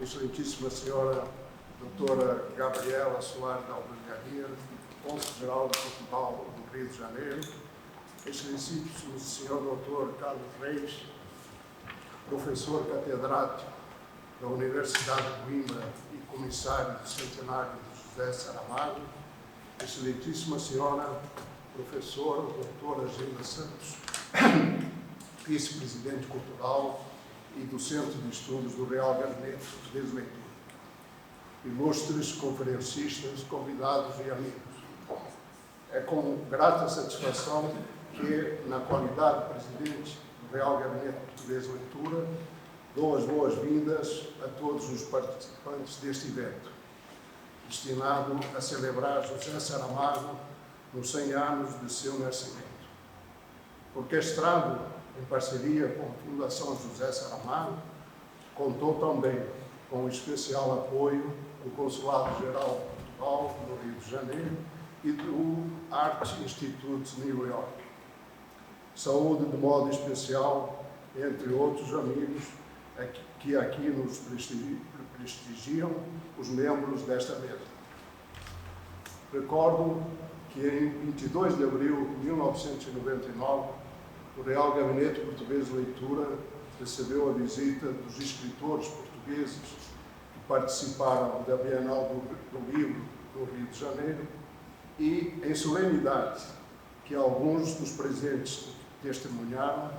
excelentíssima senhora doutora Gabriela Soares de Albergaria, cônsul-geral de Portugal no Rio de Janeiro, excelentíssimo senhor doutor Carlos Reis, professor catedrático da Universidade de Coimbra e comissário do centenário de José Saramago, excelentíssima senhora professora doutora Gilda Santos, vice-presidente cultural e do Centro de Estudos do Real Gabinete Português de Leitura, ilustres conferencistas, convidados e amigos. É com grata satisfação que, na qualidade de presidente do Real Gabinete Português de Leitura, dou as boas-vindas a todos os participantes deste evento, destinado a celebrar José Saramago nos 100 anos de seu nascimento. Orquestrado em parceria com a Fundação José Saramago, contou também com o especial apoio do Consulado-Geral de Portugal, no Rio de Janeiro, e do Art Institute de New York. Saúde de modo especial, entre outros amigos, que aqui nos prestigiam, os membros desta mesa. Recordo que em 22 de abril de 1999, o Real Gabinete Português de Leitura recebeu a visita dos escritores portugueses que participaram da Bienal do Livro no Rio de Janeiro e, em solenidade, que alguns dos presentes testemunharam,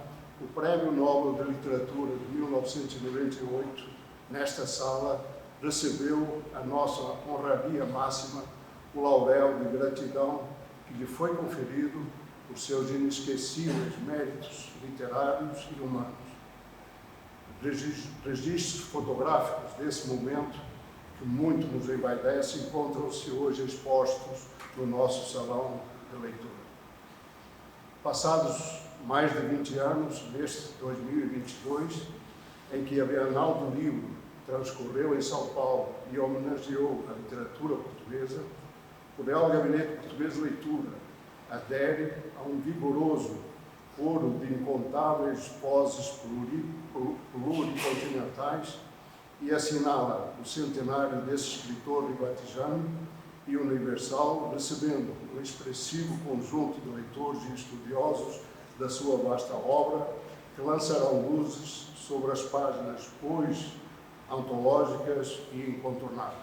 o Prémio Nobel de Literatura de 1998, nesta sala, recebeu a nossa honraria máxima, o laurel de gratidão que lhe foi conferido por seus inesquecíveis méritos literários e humanos. Registros fotográficos desse momento, que muito nos envaidece, encontram-se hoje expostos no nosso salão de leitura. Passados mais de 20 anos, neste 2022, em que a Bienal do Livro transcorreu em São Paulo e homenageou a literatura portuguesa, o Real Gabinete Português de Leitura adere a um vigoroso coro de incontáveis poses pluricontinentais e assinala o centenário desse escritor ribatejano e universal, recebendo um expressivo conjunto de leitores e estudiosos da sua vasta obra, que lançarão luzes sobre as páginas hoje antológicas e incontornáveis.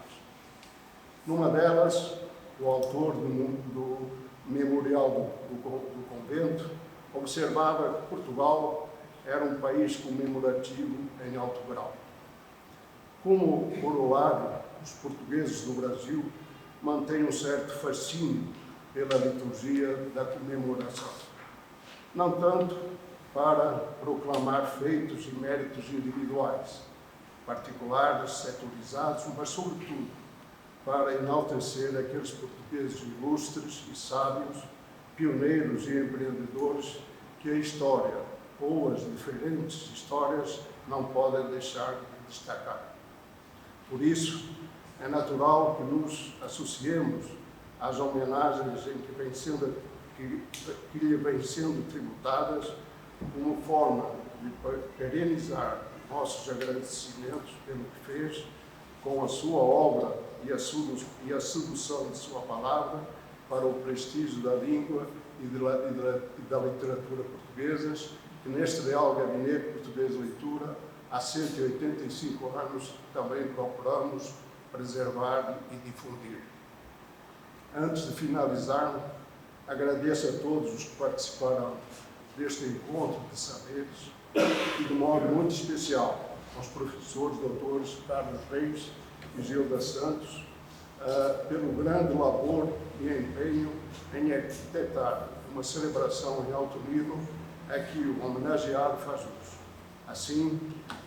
Numa delas, o autor do Memorial do Convento observava que Portugal era um país comemorativo em alto grau. Como corolário, os portugueses do Brasil mantêm um certo fascínio pela liturgia da comemoração. Não tanto para proclamar feitos e méritos individuais, particulares, setorizados, mas, sobretudo, para enaltecer aqueles portugueses ilustres e sábios, pioneiros e empreendedores que a história, ou as diferentes histórias, não podem deixar de destacar. Por isso, é natural que nos associemos às homenagens em que lhe vêm sendo tributadas como forma de perenizar nossos agradecimentos pelo que fez com a sua obra e a sedução de sua palavra para o prestígio da língua e da literatura portuguesas, que neste Real Gabinete Português de Leitura, há 185 anos, também procuramos preservar e difundir. Antes de finalizar, agradeço a todos os que participaram deste encontro de saberes e, de modo muito especial, aos professores, doutores Carlos Reis e Gilda Santos, pelo grande labor e empenho em arquitetar uma celebração em alto nível a que o homenageado faz uso. Assim,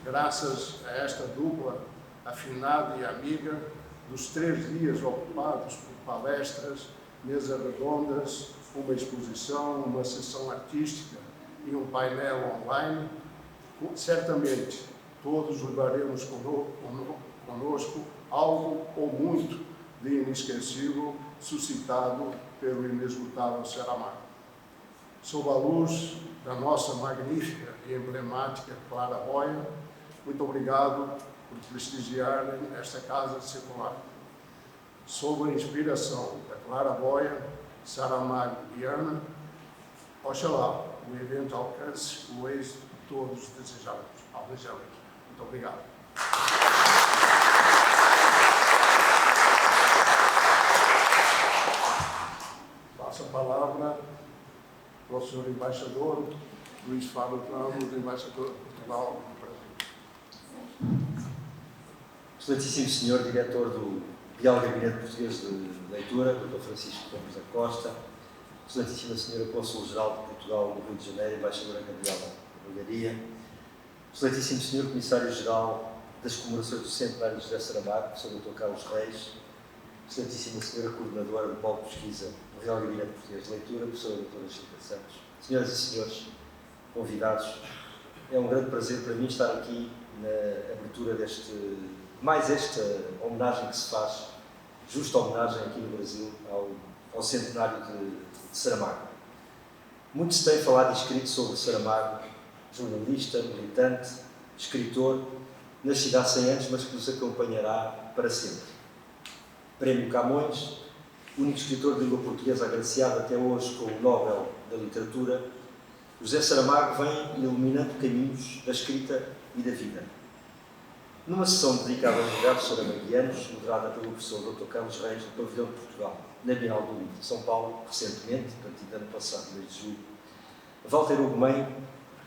graças a esta dupla afinada e amiga, dos 3 dias ocupados por palestras, mesas redondas, uma exposição, uma sessão artística e um painel online, certamente todos levaremos conosco algo ou muito de inesquecível suscitado pelo inesgotável Saramago. Sob a luz da nossa magnífica e emblemática Clara Boia, muito obrigado por prestigiarem esta casa secular. Sob a inspiração da Clara Boia, Saramago e Ana, oxalá o evento alcance o êxito que todos desejamos. Muito obrigado. Passo a palavra para o Sr. Embaixador Luís Fábio Ramos, Embaixador de Portugal no Brasil. Excelentíssimo Senhor Diretor do Real Gabinete Português de Leitura, Dr. Francisco Gomes da Costa, Excelentíssima Senhora Cônsul-Geral de Portugal no Rio de Janeiro, Embaixadora Gabriela da Bulgaria, Excelentíssimo Senhor Comissário-Geral das Comemorações do Centenário de José Saramago, Sr. Dr. Carlos Reis, Excelentíssima Senhora Coordenadora do Polo de Pesquisa do Real Gabinete Português de Leitura, Professora Doutora Chica Santos, Senhoras e Senhores convidados, é um grande prazer para mim estar aqui na abertura esta homenagem que se faz, justa homenagem aqui no Brasil ao centenário de Saramago. Muito se tem falado e escrito sobre Saramago, jornalista, militante, escritor, nascido há 100 anos, mas que nos acompanhará para sempre. Prémio Camões, único escritor de língua portuguesa agraciado até hoje com o Nobel da Literatura, José Saramago vem iluminando caminhos da escrita e da vida. Numa sessão dedicada aos legados saramaguianos, moderada pelo professor Dr. Carlos Reis, no Pavilhão de Portugal, na Bienal do Livro de São Paulo, recentemente, portanto, ano passado, mês de julho, Walter Ugumem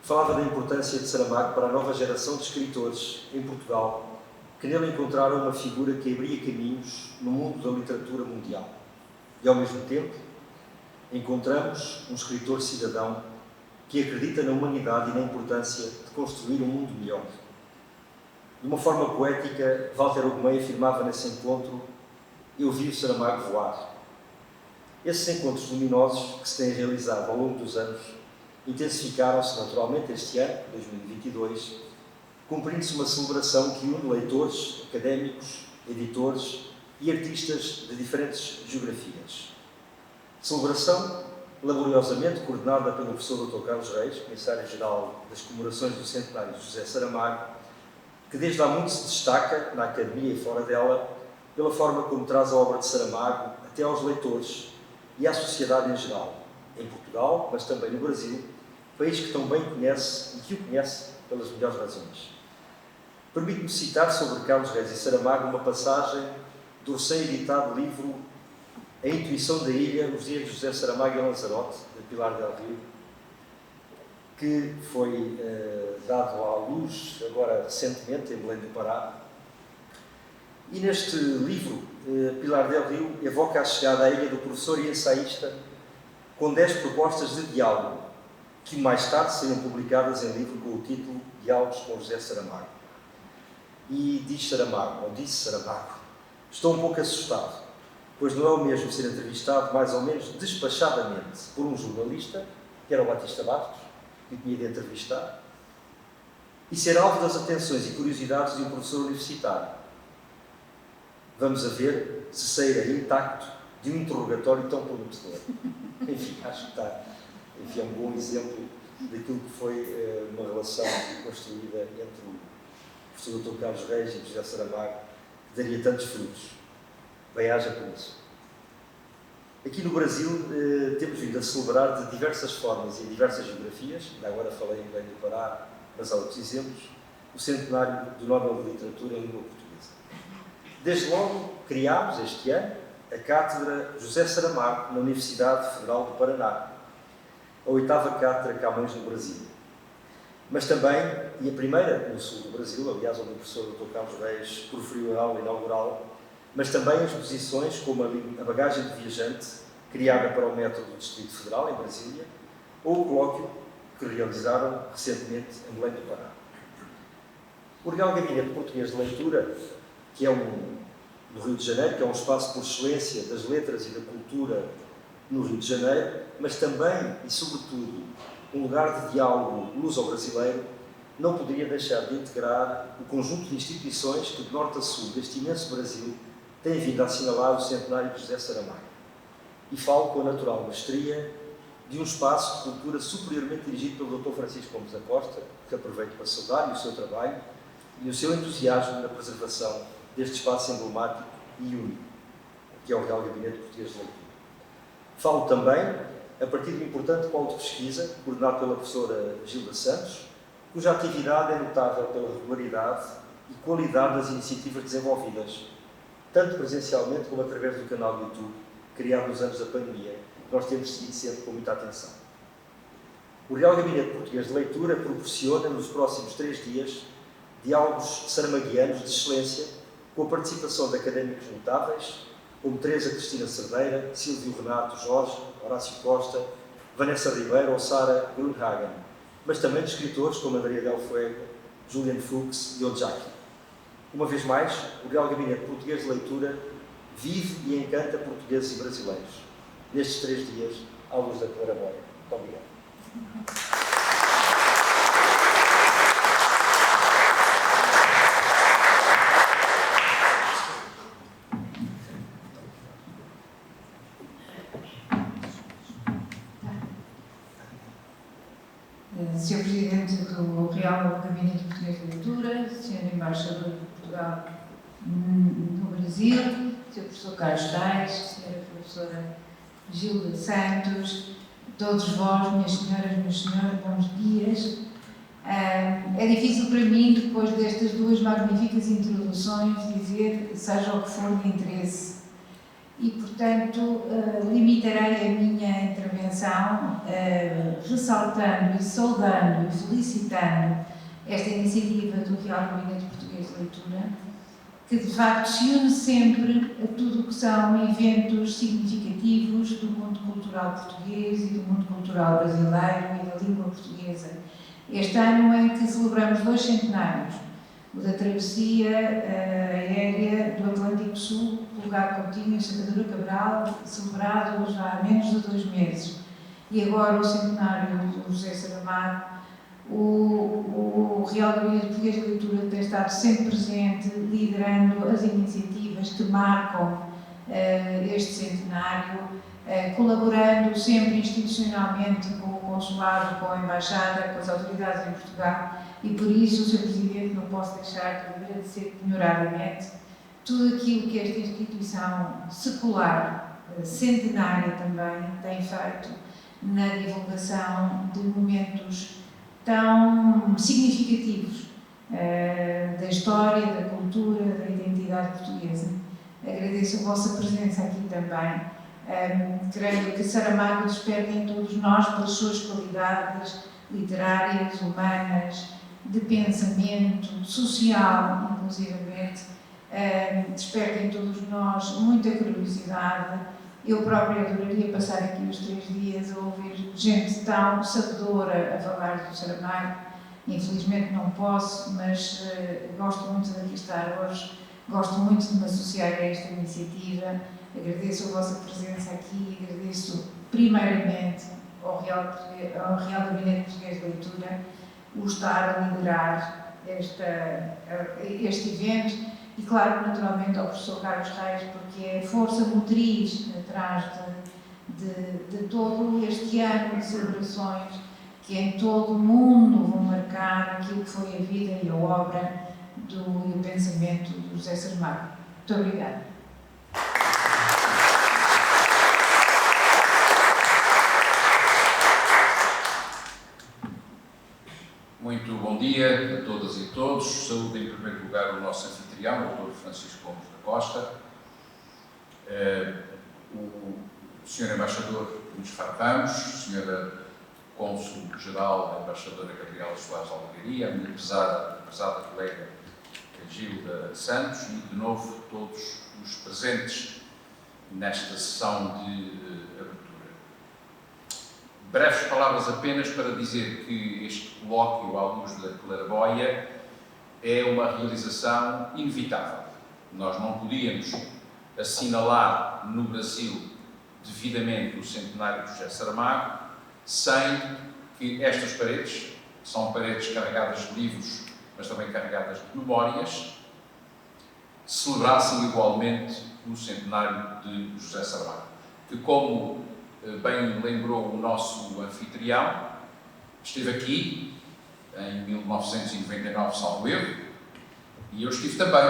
falava da importância de Saramago para a nova geração de escritores em Portugal, que nele encontraram uma figura que abria caminhos no mundo da literatura mundial. E, ao mesmo tempo, encontramos um escritor cidadão que acredita na humanidade e na importância de construir um mundo melhor. De uma forma poética, Walter Ugumem afirmava nesse encontro: eu vi o Saramago voar. Esses encontros luminosos que se têm realizado ao longo dos anos intensificaram-se naturalmente este ano, 2022, cumprindo-se uma celebração que une leitores, académicos, editores e artistas de diferentes geografias. Celebração laboriosamente coordenada pelo professor Dr. Carlos Reis, Comissário-Geral das Comemorações do Centenário de José Saramago, que desde há muito se destaca, na Academia e fora dela, pela forma como traz a obra de Saramago até aos leitores e à sociedade em geral, em Portugal, mas também no Brasil, país que tão bem conhece e que o conhece pelas melhores razões. Permite-me citar sobre Carlos Reis e Saramago uma passagem do recém-editado livro A Intuição da Ilha, os dias de José Saramago e Lanzarote, de Pilar del Rio, que foi dado à luz agora recentemente em Belém do Pará. E neste livro, Pilar del Rio evoca a chegada à ilha do professor e ensaísta com 10 propostas de diálogo, que mais tarde seriam publicadas em livro com o título Diálogos com José Saramago. E diz Saramago, ou disse Saramago: estou um pouco assustado, pois não é o mesmo ser entrevistado mais ou menos despachadamente por um jornalista, que era o Batista Bastos, que tinha de entrevistar, e ser alvo das atenções e curiosidades de um professor universitário. Vamos a ver se sairá intacto de um interrogatório tão prometedor. Enfim, acho que é um bom exemplo daquilo que foi uma relação construída entre o professor Dr. Carlos Reis e José Saramago, que daria tantos frutos. Bem-haja por isso. Aqui no Brasil temos vindo a celebrar de diversas formas e em diversas geografias, ainda agora falei em Belém do Pará, mas há outros exemplos, o centenário do Nobel de Literatura em língua portuguesa. Desde logo criámos este ano a Cátedra José Saramago na Universidade Federal do Paraná, a 8ª Cátedra Camões no Brasil. Mas também, e a primeira no sul do Brasil, aliás, onde o professor Dr. Carlos Reis proferiu a aula inaugural, mas também exposições como a bagagem de viajante, criada para o método do Distrito Federal, em Brasília, ou o colóquio que realizaram recentemente em Belém do Pará. O Real Gabinete Português de Leitura, que é no Rio de Janeiro, que é um espaço por excelência das letras e da cultura no Rio de Janeiro, mas também e sobretudo um lugar de diálogo luso-brasileiro, não poderia deixar de integrar o conjunto de instituições que de norte a sul deste imenso Brasil têm vindo a assinalar o centenário de José Saramago. E falo com a natural mestria de um espaço de cultura superiormente dirigido pelo Dr. Francisco Gomes da Costa, que aproveito para saudar, e o seu trabalho, e o seu entusiasmo na preservação deste espaço emblemático e único, que é o Real Gabinete Português de Leitura. Falo também a partir do importante polo de pesquisa, coordenado pela professora Gilda Santos, cuja atividade é notável pela regularidade e qualidade das iniciativas desenvolvidas, tanto presencialmente como através do canal do YouTube, criado nos anos da pandemia, que nós temos seguido sempre com muita atenção. O Real Gabinete Português de Leitura proporciona, nos próximos 3 dias, diálogos saramaguianos de excelência, com a participação de académicos notáveis, como Teresa Cristina Cerdeira, Silvio Renato Jorge, Horácio Costa, Vanessa Ribeiro ou Sara Grunhagen, mas também de escritores como Andrea Del Fuego, Julian Fuchs e Oljaki. Uma vez mais, o Real Gabinete Português de Leitura vive e encanta portugueses e brasileiros, nestes 3 dias, à luz da claraboia. Muito obrigado. Sr. Presidente do Real Gabinete Português de Leitura, Sr. Embaixador de Portugal no Brasil, Sr. Professor Carlos Tais, Sra. Professora Gilda Santos, todos vós, minhas senhoras, meus senhores, bons dias. É difícil para mim, depois destas 2 magníficas introduções, dizer seja o que for de interesse. E, portanto, limitarei a minha intervenção ressaltando e saudando e felicitando esta iniciativa do Real Gabinete Português de Leitura, que de facto se une sempre a tudo o que são eventos significativos do mundo cultural português e do mundo cultural brasileiro e da língua portuguesa. Este ano em que celebramos 2 centenários, o da travessia aérea do Atlântico Sul, lugar Coutinho em Sacadura Cabral, celebrado já há menos de 2 meses, e agora o centenário do José Saramago, o Real Gabinete Português de Leitura tem estado sempre presente, liderando as iniciativas que marcam este centenário, colaborando sempre institucionalmente com o Consulado, com a Embaixada, com as autoridades em Portugal, e por isso, Sr. Presidente, não posso deixar de agradecer penhoradamente tudo aquilo que esta instituição secular, centenária também, tem feito na divulgação de momentos tão significativos da história, da cultura, da identidade portuguesa. Agradeço a vossa presença aqui também. Creio que Saramago desperta em todos nós, pelas suas qualidades literárias, humanas, de pensamento, social, inclusivamente, desperta em todos nós muita curiosidade. Eu própria adoraria passar aqui os 3 dias a ouvir gente tão sabedora a falar do Saramago. Infelizmente não posso, mas gosto muito de aqui estar hoje, gosto muito de me associar a esta iniciativa. Agradeço a vossa presença aqui, agradeço primeiramente ao Real Gabinete Português de Leitura o estar a liderar este evento e, claro, naturalmente ao professor Carlos Reis, porque é a força motriz atrás de todo este ano de celebrações que em todo o mundo vão marcar aquilo que foi a vida e a obra e o pensamento do José Saramago. Muito obrigada. Muito bom dia a todas e todos. Saúdo em primeiro lugar o nosso anfitrião, o Dr. Francisco Gomes da Costa, o Sr. Embaixador Luís Ramos, Sra. Cônsul-Geral, a Embaixadora Gabriela Soares Algaria, a minha prezada colega Gilda Santos e, de novo, todos os presentes nesta sessão de abertura. Breves palavras apenas para dizer que este colóquio à luz da claraboia é uma realização inevitável. Nós não podíamos assinalar no Brasil devidamente o centenário de José Saramago sem que estas paredes, que são paredes carregadas de livros, mas também carregadas de memórias, celebrassem igualmente o centenário de José Saramago, que, como bem lembrou o nosso anfitrião, esteve aqui em 1999, salvo erro, E eu estive também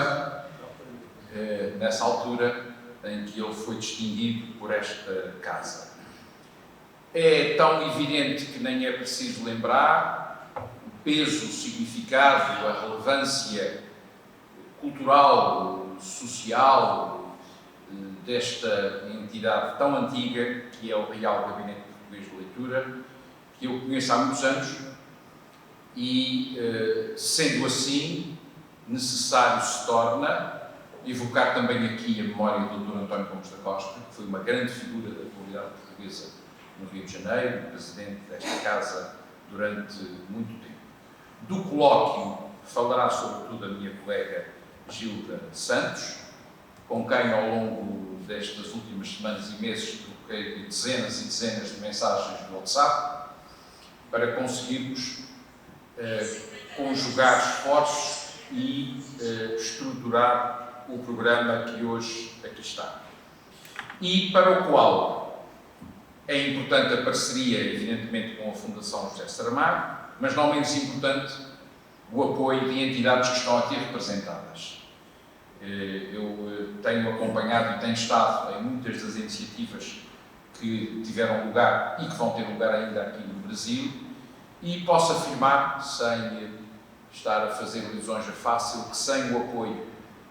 nessa altura em que ele foi distinguido por esta casa. É tão evidente que nem é preciso lembrar o peso, o significado, a relevância cultural, social desta entidade tão antiga que é o Real Gabinete Português de Leitura, que eu conheço há muitos anos e, sendo assim, necessário se torna evocar também aqui a memória do Dr. António Gomes da Costa, que foi uma grande figura da comunidade portuguesa no Rio de Janeiro, presidente desta casa durante muito tempo. Do colóquio falará sobretudo a minha colega Gilda Santos, com quem ao longo destas últimas semanas e meses troquei dezenas e dezenas de mensagens do WhatsApp para conseguirmos conjugar esforços e estruturar o programa que hoje aqui está. E para o qual é importante a parceria, evidentemente, com a Fundação José Saramago, mas não menos importante o apoio de entidades que estão aqui representadas. Eu tenho acompanhado e tenho estado em muitas das iniciativas que tiveram lugar e que vão ter lugar ainda aqui no Brasil e posso afirmar, sem estar a fazer lisonja fácil, que sem o apoio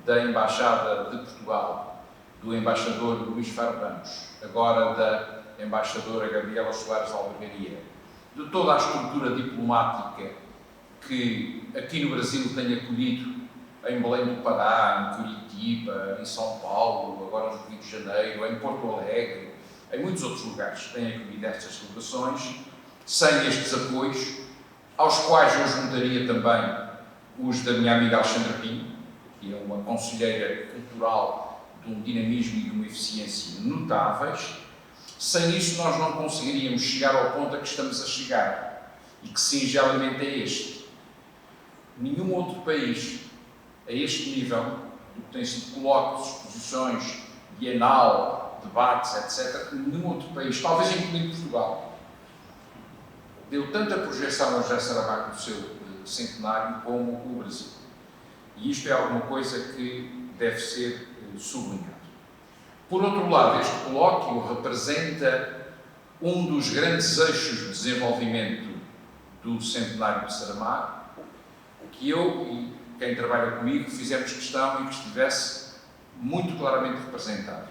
da Embaixada de Portugal, do embaixador Luís Faro Ramos, agora da embaixadora Gabriela Soares de Albergaria, de toda a estrutura diplomática que aqui no Brasil tem acolhido em Belém do Pará, em Curitiba, em São Paulo, agora no Rio de Janeiro, em Porto Alegre, em muitos outros lugares que têm acolhido estas celebrações, sem estes apoios, aos quais eu juntaria também os da minha amiga Alexandra Pinho, que é uma conselheira cultural de um dinamismo e de uma eficiência notáveis. Sem isso nós não conseguiríamos chegar ao ponto a que estamos a chegar, e que singelamente é este. Nenhum outro país a este nível, que tem sido colóquios, exposições, bienal, debates, etc., nenhum outro país, talvez incluindo Portugal, deu tanta projeção ao José Saramago no seu centenário como o Brasil. E isto é alguma coisa que deve ser sublinhado. Por outro lado, este colóquio representa um dos grandes eixos de desenvolvimento do centenário de Saramago, que eu e quem trabalha comigo fizemos questão e que estivesse muito claramente representado,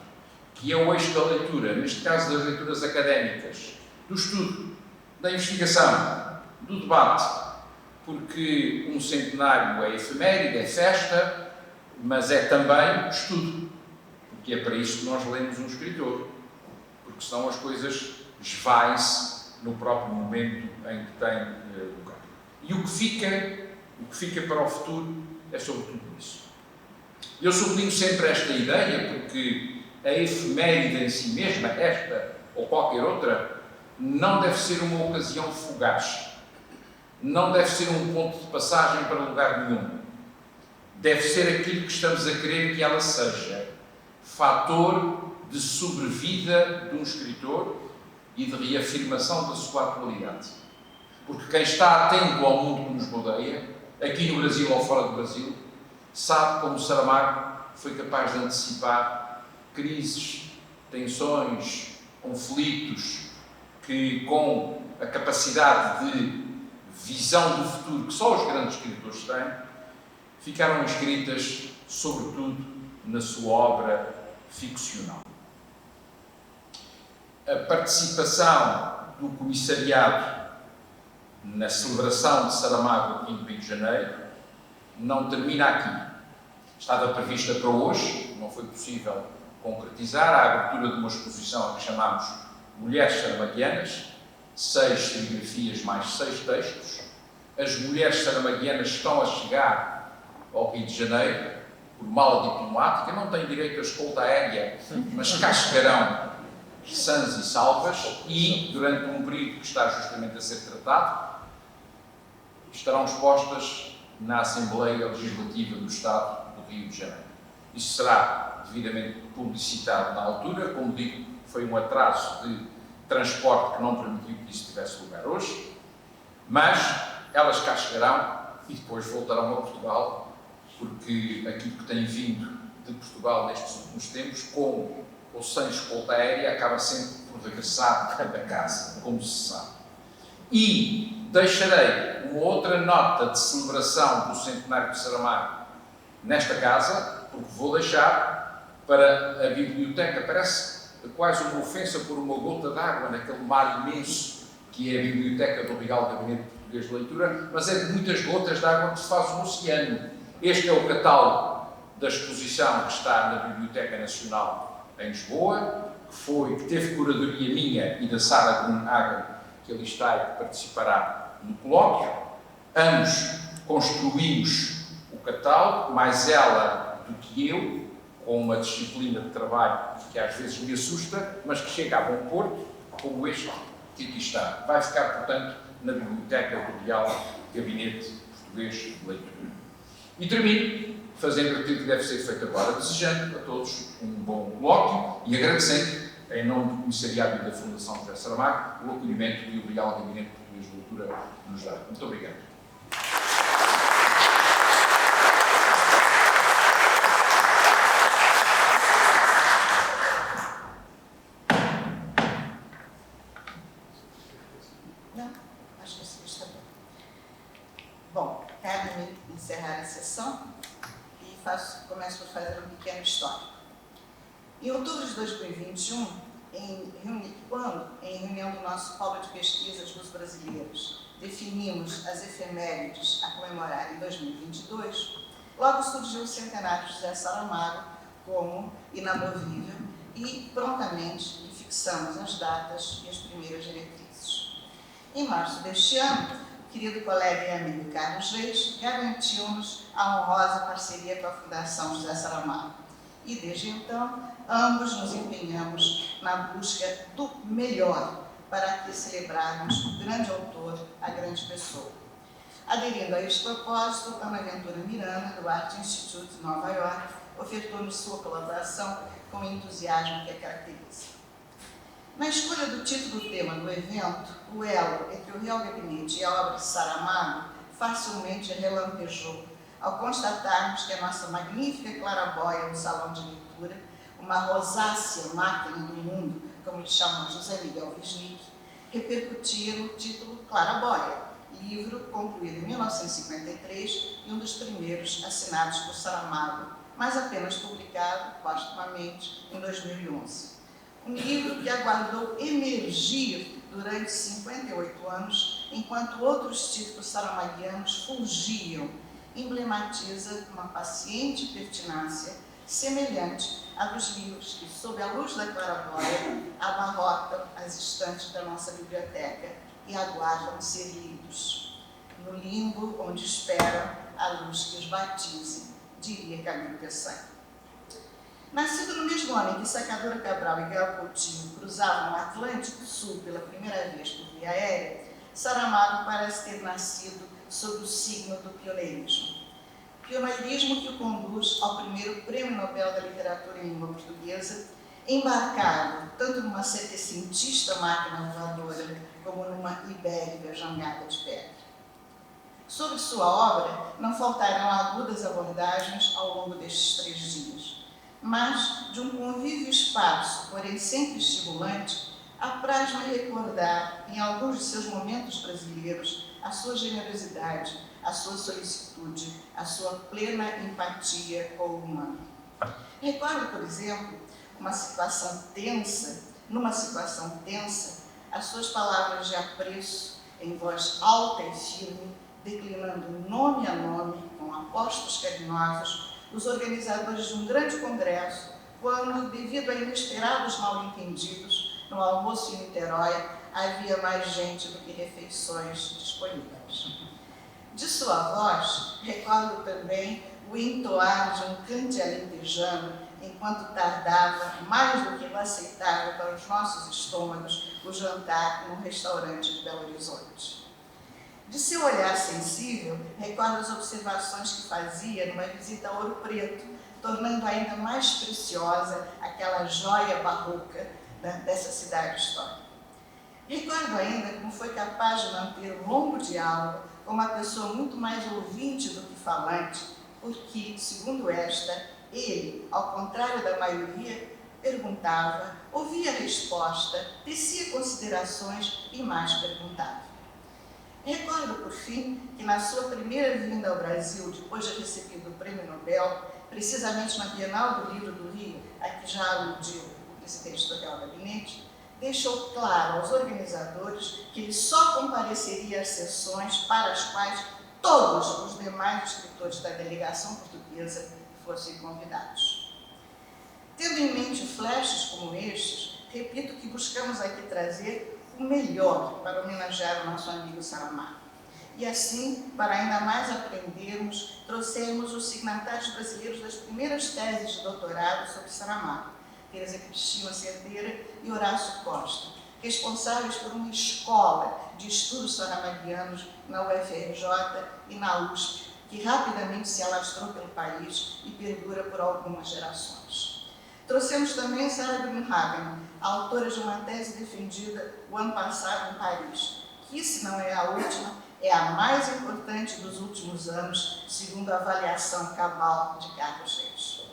que é o eixo da leitura, neste caso das leituras académicas, do estudo, da investigação, do debate, porque um centenário é efeméride, é festa, mas é também estudo, porque é para isso que nós lemos um escritor, porque senão as coisas esvaem-se no próprio momento em que tem lugar. E o que fica para o futuro é sobretudo isso. Eu sublinho sempre esta ideia porque a efeméride em si mesma, esta ou qualquer outra, não deve ser uma ocasião fugaz. Não deve ser um ponto de passagem para lugar nenhum. Deve ser aquilo que estamos a querer que ela seja. Fator de sobrevida de um escritor e de reafirmação da sua atualidade. Porque quem está atento ao mundo que nos rodeia, aqui no Brasil ou fora do Brasil, sabe como Saramago foi capaz de antecipar crises, tensões, conflitos, que com a capacidade de visão do futuro que só os grandes escritores têm, ficaram escritas, sobretudo, na sua obra ficcional. A participação do comissariado na celebração de Saramago aqui no Rio de Janeiro não termina aqui. Estava prevista para hoje, não foi possível concretizar, a abertura de uma exposição a que chamamos Mulheres Saramaguianas, 6 serigrafias mais 6 textos. As mulheres saramaguianas estão a chegar ao Rio de Janeiro por mala diplomática, não têm direito a escolta aérea, mas cá chegarão sãs e salvas e, durante um período que está justamente a ser tratado, estarão expostas na Assembleia Legislativa do Estado do Rio de Janeiro. Isso será devidamente publicitado na altura, como digo, foi um atraso de transporte que não permitiu que isso tivesse lugar hoje, mas elas cá chegarão e depois voltarão a Portugal porque aquilo que tem vindo de Portugal nestes últimos tempos, com ou sem escolta aérea, acaba sempre por regressar da casa, como se sabe. E deixarei uma outra nota de celebração do centenário de Saramago nesta casa, porque vou deixar para a biblioteca. Parece quase uma ofensa por uma gota d'água naquele mar imenso que é a biblioteca do Real Gabinete Português de Leitura, mas é de muitas gotas d'água que se faz no oceano. Este é o catálogo da exposição que está na Biblioteca Nacional em Lisboa, que teve curadoria minha e da Sara Grunhagen, que ali está e que participará no colóquio. Ambos construímos o catálogo, mais ela do que eu, com uma disciplina de trabalho que às vezes me assusta, mas que chega a bom porto, como este que aqui está. Vai ficar, portanto, na Biblioteca do Real Gabinete Português de Leitura. E termino fazendo aquilo que deve ser feito agora, desejando a todos um bom colóquio e agradecendo, em nome do Comissariado e da Fundação José Saramago, o acolhimento que o Real Gabinete Português de Leitura nos dá. Muito obrigado. Não, acho que assim está bem. Bom, cabe-me encerrar a sessão e começo por fazer um pequeno histórico. Em outubro de 2021, quando, em reunião do nosso Polo de Pesquisas dos Brasileiros, definimos as efemérides a comemorar em 2022, logo surgiu o centenário de José Saramago como inamovível e prontamente fixamos as datas e as primeiras diretrizes. Em março deste ano, o querido colega e amigo Carlos Reis garantiu-nos a honrosa parceria com a Fundação José Saramago. E desde então, ambos nos empenhamos na busca do melhor para que celebrarmos o grande autor, a grande pessoa. Aderindo a este propósito, Ana Ventura Miranda, do Art Institute de Nova York, ofertou-nos sua colaboração com o entusiasmo que a caracteriza. Na escolha do título do tema do evento, o elo entre o Real Gabinete e a obra de Saramago facilmente relampejou ao constatarmos que a nossa magnífica clarabóia no salão de leitura, uma rosácea máquina do mundo, como lhe chamou José Miguel Wisnik, repercutia no título Clarabóia, livro concluído em 1953 e um dos primeiros assinados por Saramago, mas apenas publicado postumamente em 2011. Um livro que aguardou emergir durante 58 anos, enquanto outros títulos saramaguianos fugiam, emblematiza uma paciente pertinácia semelhante à dos livros que, sob a luz da clarabóia, abarrotam as estantes da nossa biblioteca e aguardam ser lidos, no limbo onde esperam a luz que os batize, diria Camilo Peçanha. Nascido no mesmo ano em que Sacadura Cabral e Gal Coutinho cruzavam o Atlântico Sul pela primeira vez por via aérea, Saramago parece ter nascido sob o signo do pioneirismo. Pioneirismo que o conduz ao primeiro Prêmio Nobel da Literatura em Língua Portuguesa, embarcado tanto numa setecentista máquina voadora como numa ibérica jangada de pedra. Sobre sua obra, não faltarão agudas abordagens ao longo destes 3 dias. Mas, de um convívio esparso, porém sempre estimulante, apraz-me recordar, em alguns de seus momentos brasileiros, a sua generosidade, a sua solicitude, a sua plena empatia com o humano. Recordo, por exemplo, numa situação tensa, as suas palavras de apreço, em voz alta e firme, declinando nome a nome, com apostos carinhosos, os organizadores de um grande congresso, quando, devido a inesperados mal-entendidos, no almoço em Niterói, havia mais gente do que refeições disponíveis. De sua voz, recordo também o entoar de um cante alentejano, enquanto tardava, mais do que inaceitável para os nossos estômagos, o jantar num restaurante de Belo Horizonte. De seu olhar sensível, recordo as observações que fazia numa visita a Ouro Preto, tornando ainda mais preciosa aquela joia barroca dessa cidade histórica. Recordo ainda como foi capaz de manter um longo diálogo com uma pessoa muito mais ouvinte do que falante, porque, segundo esta, ele, ao contrário da maioria, perguntava, ouvia a resposta, tecia considerações e mais perguntava. Recordo, por fim, que na sua primeira vinda ao Brasil, depois de recebido o Prêmio Nobel, precisamente na Bienal do Livro do Rio, a que já aludiu o presidente do Real Gabinete, deixou claro aos organizadores que ele só compareceria às sessões para as quais todos os demais escritores da delegação portuguesa fossem convidados. Tendo em mente flashes como estes, repito que buscamos aqui trazer o melhor para homenagear o nosso amigo Saramago. E assim, para ainda mais aprendermos, trouxemos os signatários brasileiros das primeiras teses de doutorado sobre Saramago, Teresa Cristina Cerdeira e Horácio Costa, responsáveis por uma escola de estudos saramaguianos na UFRJ e na USP, que rapidamente se alastrou pelo país e perdura por algumas gerações. Trouxemos também Sarah Grünhagen, autora de uma tese defendida o ano passado em Paris, que, se não é a última, é a mais importante dos últimos anos, segundo a avaliação cabal de Carlos Reis.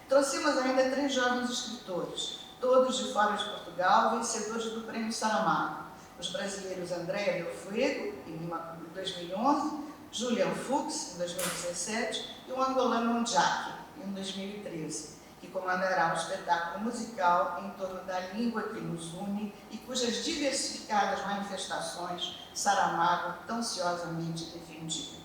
Trouxemos ainda 3 jovens escritores, todos de fora de Portugal, vencedores do Prêmio Saramago. Os brasileiros Andréa Del Fuego, em 2011, Julian Fuchs, em 2017, e o angolano Ondiaki, em 2013, que comandará um espetáculo musical em torno da língua que nos une e cujas diversificadas manifestações Saramago tão ansiosamente defendia.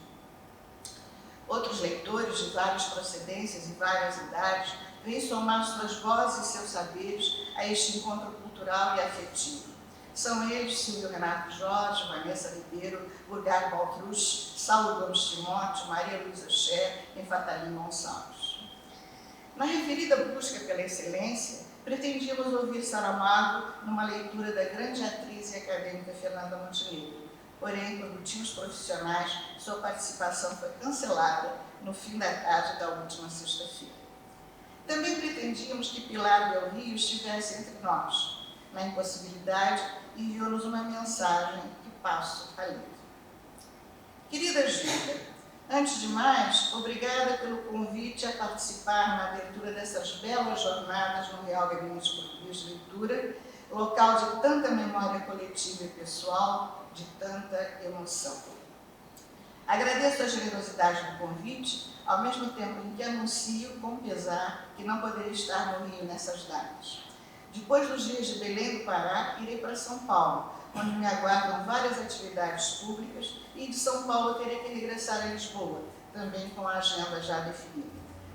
Outros leitores de várias procedências e várias idades vêm somar suas vozes e seus saberes a este encontro cultural e afetivo. São eles Silvio Renato Jorge, Vanessa Ribeiro, Burgar Baltruch, Saulo Gomes Timóteo, Maria Luísa Scher e Fatalina Gonçalves. Na referida busca pela excelência, pretendíamos ouvir Saramago numa leitura da grande atriz e acadêmica Fernanda Montenegro. Porém, por motivos profissionais, sua participação foi cancelada no fim da tarde da última sexta-feira. Também pretendíamos que Pilar Del Rio estivesse entre nós. Na impossibilidade, enviou-nos uma mensagem que passo a ler. Querida Júlia, antes de mais, obrigada pelo convite a participar na abertura dessas belas jornadas no Real Gabinete Português de Leitura, local de tanta memória coletiva e pessoal, de tanta emoção. Agradeço a generosidade do convite, ao mesmo tempo em que anuncio com pesar que não poderei estar no Rio nessas datas. Depois dos dias de Belém do Pará, irei para São Paulo, onde me aguardam várias atividades públicas, e de São Paulo terei que regressar a Lisboa, também com a agenda já definida.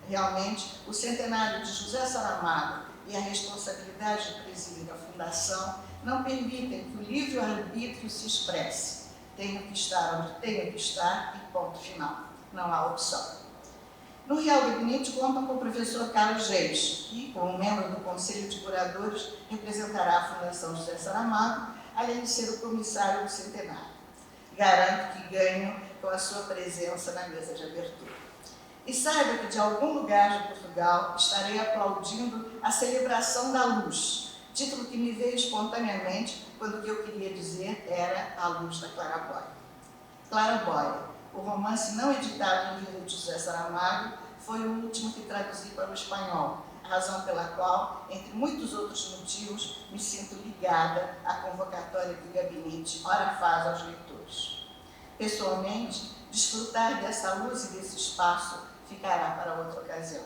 Realmente, o centenário de José Saramago e a responsabilidade de presidir a Fundação não permitem que o livre-arbítrio se expresse. Tenho que estar onde tenho que estar e ponto final. Não há opção. No Real Gabinete contam com o professor Carlos Reis, que, como membro do Conselho de Curadores, representará a Fundação José Saramago, além de ser o comissário do centenário. Garanto que ganho com a sua presença na mesa de abertura. E saiba que de algum lugar de Portugal estarei aplaudindo a celebração da luz, título que me veio espontaneamente quando o que eu queria dizer era A Luz da Claraboia. Claraboia, o romance não editado em vida de José Saramago, foi o último que traduzi para o espanhol, a razão pela qual, entre muitos outros motivos, me sinto ligada à convocatória do gabinete Ora Faz aos leitores. Pessoalmente, desfrutar dessa luz e desse espaço ficará para outra ocasião.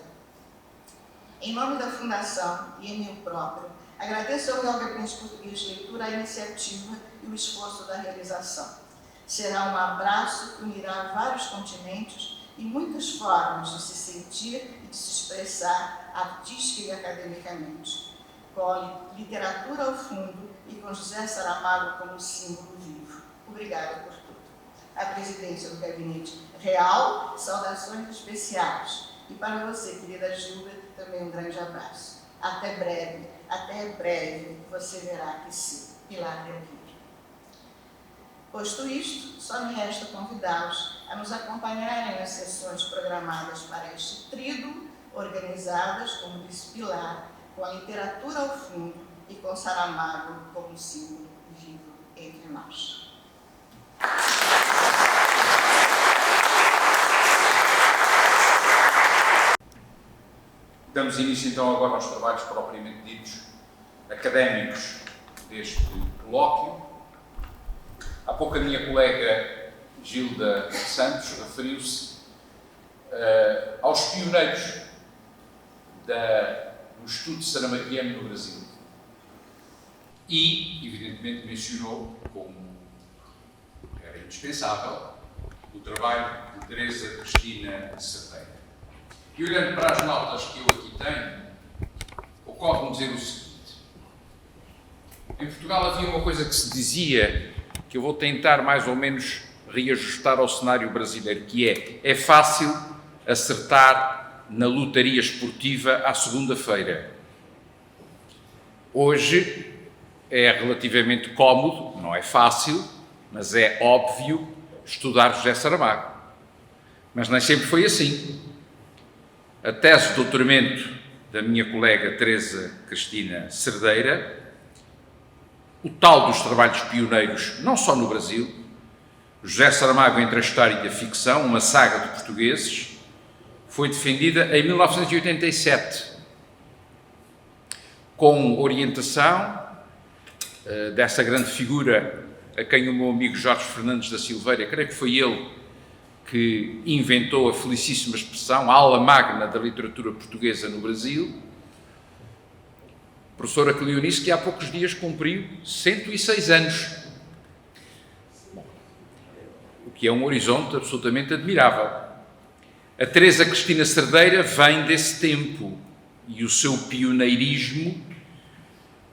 Em nome da Fundação e em meu próprio, agradeço ao Real Gabinete Português de Leitura a iniciativa e o esforço da realização. Será um abraço que unirá vários continentes e muitas formas de se sentir e de se expressar artística e academicamente, com a literatura ao fundo e com José Saramago como símbolo vivo. Obrigada por tudo. A presidência do Gabinete Real, saudações especiais. E para você, querida Gilda, também um grande abraço. Até breve, você verá que sim. Pilar Del Rio. Posto isto, só me resta convidá-los a nos acompanharem nas sessões programadas para este tríduo, organizadas, como disse Pilar, com a literatura ao fundo e com Saramago como símbolo vivo entre nós. damos início então agora aos trabalhos propriamente ditos académicos deste colóquio. Há pouco a minha colega Gilda Santos referiu-se aos pioneiros do estudo saramaquiano no Brasil e, evidentemente, mencionou como era indispensável o trabalho de Teresa Cristina Cerdeira. E olhando para as notas que eu aqui tenho, ocorre-me dizer o seguinte: em Portugal havia uma coisa que se dizia, que eu vou tentar mais ou menos reajustar ao cenário brasileiro, que é fácil acertar na lotaria esportiva à segunda-feira. Hoje é relativamente cómodo, não é fácil, mas é óbvio estudar José Saramago. Mas nem sempre foi assim. A tese de doutoramento da minha colega Teresa Cristina Cerdeira, o tal dos trabalhos pioneiros, não só no Brasil, José Saramago entre a história e a ficção, uma saga de portugueses, foi defendida em 1987, com orientação dessa grande figura a quem o meu amigo Jorge Fernandes da Silveira, creio que foi ele que inventou a felicíssima expressão, a ala magna da literatura portuguesa no Brasil, professora Cleonice, que há poucos dias cumpriu 106 anos, o que é um horizonte absolutamente admirável. A Teresa Cristina Cerdeira vem desse tempo e o seu pioneirismo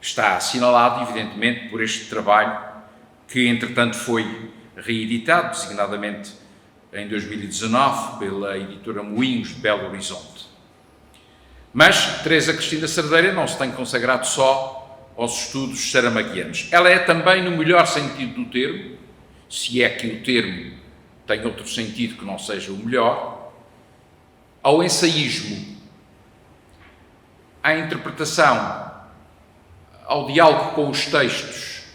está assinalado, evidentemente, por este trabalho que, entretanto, foi reeditado, designadamente em 2019, pela editora Moinhos de Belo Horizonte. Mas Teresa Cristina Cerdeira não se tem consagrado só aos estudos saramaquianos. Ela é também, no melhor sentido do termo, se é que o termo tem outro sentido que não seja o melhor, ao ensaísmo, à interpretação, ao diálogo com os textos,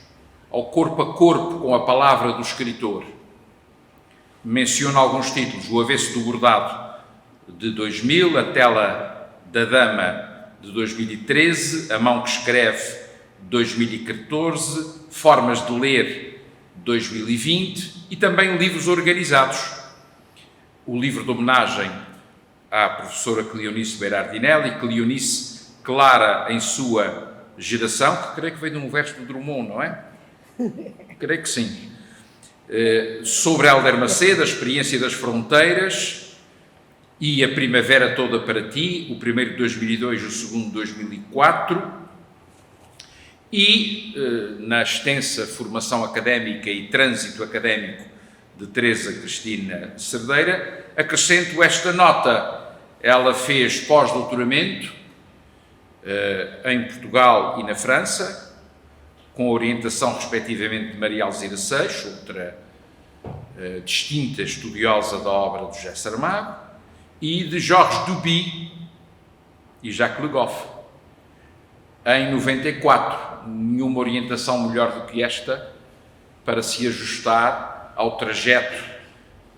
ao corpo a corpo com a palavra do escritor. Menciono alguns títulos: O Avesso do Bordado, de 2000, A Tela da Dama, de 2013, A Mão que Escreve, de 2014, Formas de Ler, de 2020, e também livros organizados. O livro de homenagem à professora Cleonice Berardinelli, Cleonice clara em sua geração, que creio que veio de um verso do Drummond, não é? Creio que sim. Sobre Hélder Macedo, A Experiência das Fronteiras e A Primavera Toda para Ti, o primeiro de 2002 e o segundo de 2004. E, na extensa formação académica e trânsito académico de Teresa Cristina Cerdeira, acrescento esta nota: ela fez pós-doutoramento em Portugal e na França, com orientação respectivamente de Maria Alzira Seixo, outra distinta estudiosa da obra de José Saramago, e de Georges Duby e Jacques Le Goff. Em 94, nenhuma orientação melhor do que esta para se ajustar ao trajeto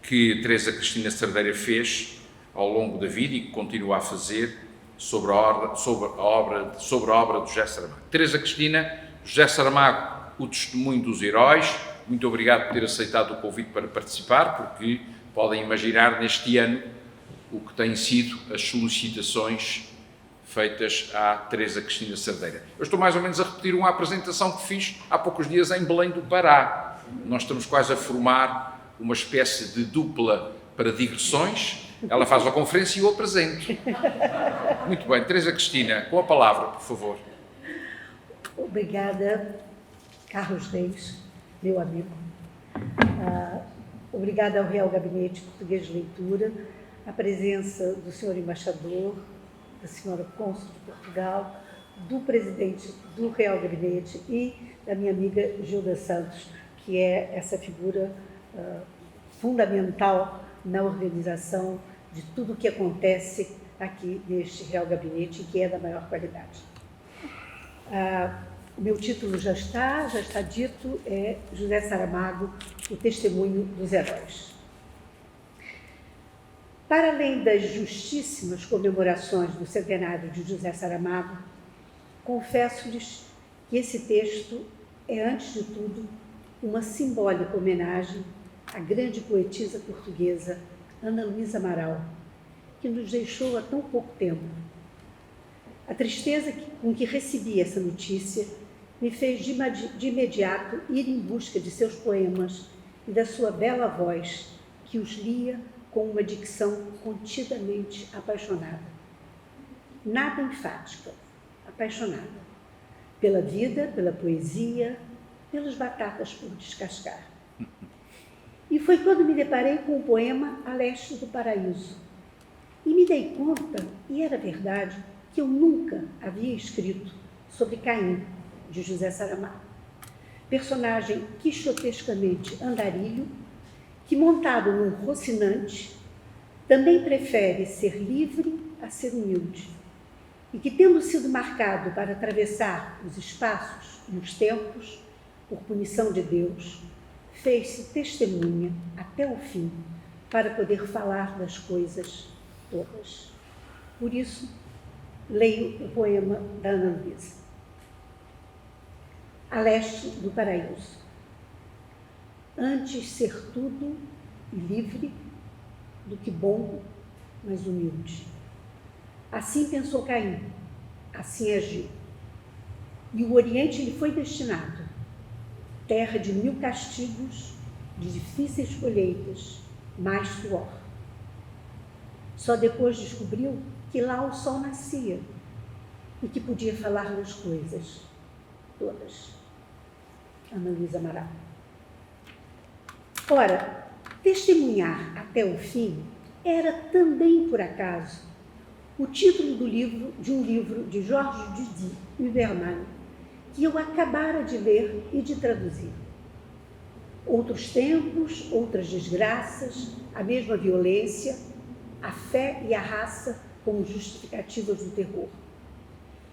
que Teresa Cristina Cerdeira fez ao longo da vida e que continua a fazer sobre a obra de José Saramago. Teresa Cristina, José Saramago, o testemunho dos heróis. Muito obrigado por ter aceitado o convite para participar, porque podem imaginar neste ano o que têm sido as solicitações feitas à Teresa Cristina Cerdeira. Eu estou mais ou menos a repetir uma apresentação que fiz há poucos dias em Belém do Pará. Nós estamos quase a formar uma espécie de dupla para digressões. Ela faz a conferência e eu apresento. Muito bem, Teresa Cristina, com a palavra, por favor. Obrigada, Carlos Reis, meu amigo. Obrigada ao Real Gabinete Português de Leitura, a presença do senhor embaixador, da senhora cônsul de Portugal, do presidente do Real Gabinete e da minha amiga Gilda Santos, que é essa figura fundamental na organização de tudo o que acontece aqui neste Real Gabinete, que é da maior qualidade. O meu título já está dito, é José Saramago, o testemunho dos heróis. Para além das justíssimas comemorações do centenário de José Saramago, confesso-lhes que esse texto é, antes de tudo, uma simbólica homenagem à grande poetisa portuguesa Ana Luísa Amaral, que nos deixou há tão pouco tempo. A tristeza com que recebi essa notícia me fez de imediato ir em busca de seus poemas e da sua bela voz, que os lia com uma dicção contidamente apaixonada. Nada enfática, apaixonada. Pela vida, pela poesia, pelas batatas por descascar. E foi quando me deparei com o poema A Leste do Paraíso. E me dei conta, e era verdade, que eu nunca havia escrito sobre Caim, de José Saramago. Personagem quixotescamente andarilho, que, montado num Rocinante, também prefere ser livre a ser humilde, e que, tendo sido marcado para atravessar os espaços e os tempos, por punição de Deus, fez-se testemunha até o fim para poder falar das coisas todas. Por isso, leio o poema da Ana Luísa. A Leste do Paraíso. Antes ser tudo e livre do que bom, mas humilde. Assim pensou Caim, assim agiu. E o Oriente lhe foi destinado, terra de 1000 castigos, de difíceis colheitas, mais suor. Só depois descobriu que lá o sol nascia e que podia falar das coisas todas. Ana Luísa Amaral. Ora, testemunhar até o fim era também, por acaso, o título de um livro de Georges Dudy Huberman, que eu acabara de ler e de traduzir. Outros tempos, outras desgraças, a mesma violência, a fé e a raça como justificativas do terror.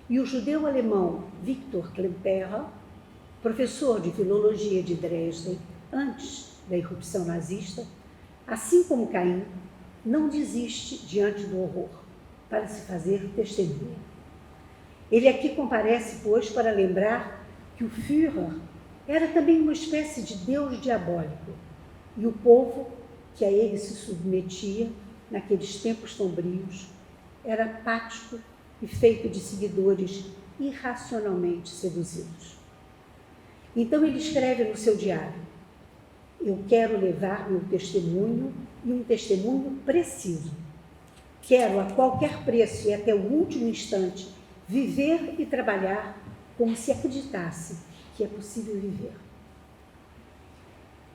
E o judeu-alemão Victor Klemperer, professor de filologia de Dresden antes da irrupção nazista, assim como Caim, não desiste diante do horror para se fazer testemunha. Ele aqui comparece, pois, para lembrar que o Führer era também uma espécie de deus diabólico e o povo que a ele se submetia naqueles tempos sombrios era apático e feito de seguidores irracionalmente seduzidos. Então ele escreve no seu diário: eu quero levar meu testemunho e um testemunho preciso. Quero a qualquer preço e até o último instante viver e trabalhar como se acreditasse que é possível viver.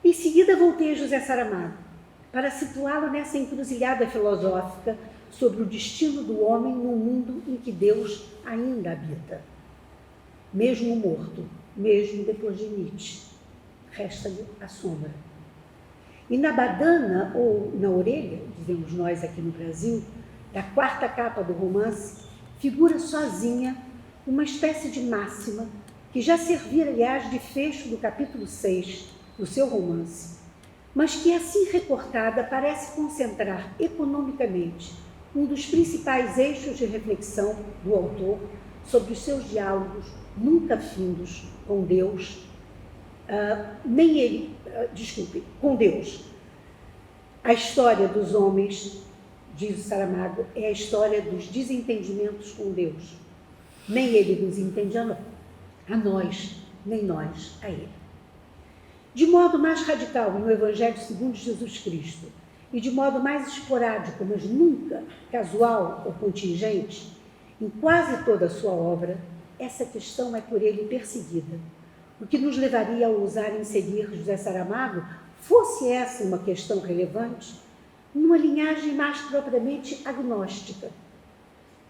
Em seguida voltei a José Saramago para situá-lo nessa encruzilhada filosófica sobre o destino do homem num mundo em que Deus ainda habita. Mesmo morto, mesmo depois de Nietzsche, resta-lhe a sombra. E na badana, ou na orelha, dizemos nós aqui no Brasil, da quarta capa do romance, figura sozinha uma espécie de máxima que já servira, aliás, de fecho do capítulo 6 do seu romance, mas que, assim recortada, parece concentrar economicamente um dos principais eixos de reflexão do autor sobre os seus diálogos nunca findos com Deus, com Deus. A história dos homens, diz o Saramago, é a história dos desentendimentos com Deus. Nem ele nos entende a nós, nem nós a ele. De modo mais radical no Evangelho segundo Jesus Cristo e de modo mais esporádico, mas nunca casual ou contingente, em quase toda a sua obra, essa questão é por ele perseguida, o que nos levaria a ousar inserir José Saramago, fosse essa uma questão relevante, numa linhagem mais propriamente agnóstica.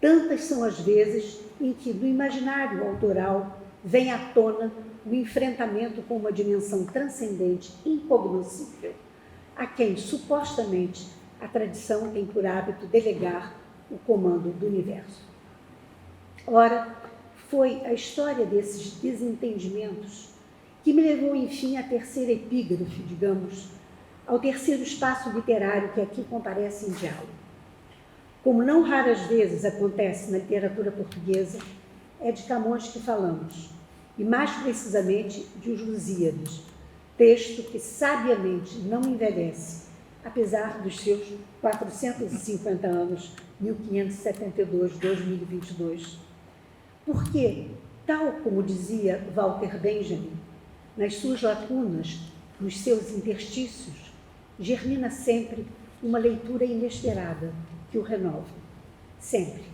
Tantas são as vezes em que, no imaginário autoral, vem à tona o enfrentamento com uma dimensão transcendente, incognoscível, a quem, supostamente, a tradição tem por hábito delegar o comando do universo. Ora, foi a história desses desentendimentos que me levou, enfim, à terceira epígrafe, digamos, ao terceiro espaço literário que aqui comparece em diálogo. como não raras vezes acontece na literatura portuguesa, é de Camões que falamos, e mais precisamente de Os Lusíadas, texto que sabiamente não envelhece, apesar dos seus 450 anos, 1572-2022. Porque, tal como dizia Walter Benjamin, nas suas lacunas, nos seus interstícios, germina sempre uma leitura inesperada que o renova. Sempre.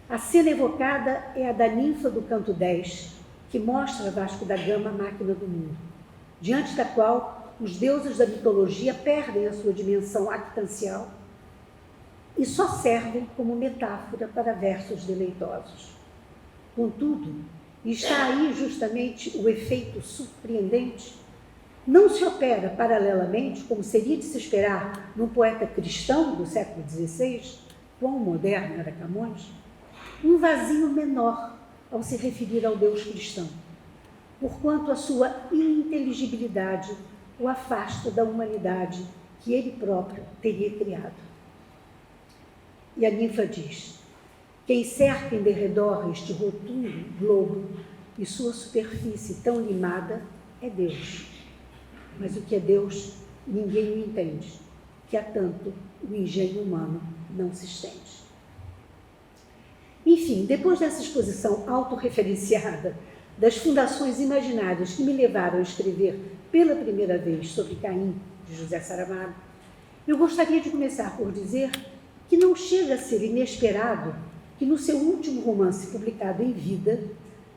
A cena evocada é a da ninfa do canto 10, que mostra Vasco da Gama, máquina do mundo, diante da qual os deuses da mitologia perdem a sua dimensão actancial e só servem como metáfora para versos deleitosos. Contudo, e está aí justamente o efeito surpreendente, não se opera paralelamente, como seria de se esperar num poeta cristão do século XVI, quão moderno era Camões, um vazio menor ao se referir ao Deus cristão, porquanto a sua ininteligibilidade o afasta da humanidade que ele próprio teria criado. E a ninfa diz: quem cerca em derredor este rotundo globo e sua superfície tão limada é Deus. Mas o que é Deus, ninguém o entende, que há tanto o engenho humano não se estende. Enfim, depois dessa exposição autorreferenciada das fundações imaginárias que me levaram a escrever pela primeira vez sobre Caim, de José Saramago, eu gostaria de começar por dizer que não chega a ser inesperado que no seu último romance publicado em vida,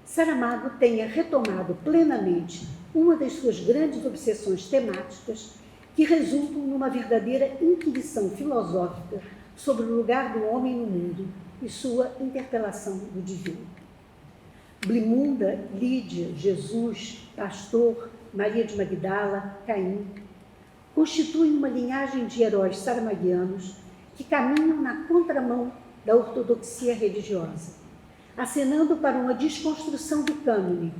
Saramago tenha retomado plenamente uma das suas grandes obsessões temáticas que resultam numa verdadeira inquirição filosófica sobre o lugar do homem no mundo e sua interpelação do divino. Blimunda, Lídia, Jesus, Pastor, Maria de Magdala, Caim, constituem uma linhagem de heróis saramaguianos que caminham na contramão da ortodoxia religiosa, acenando para uma desconstrução do cânone,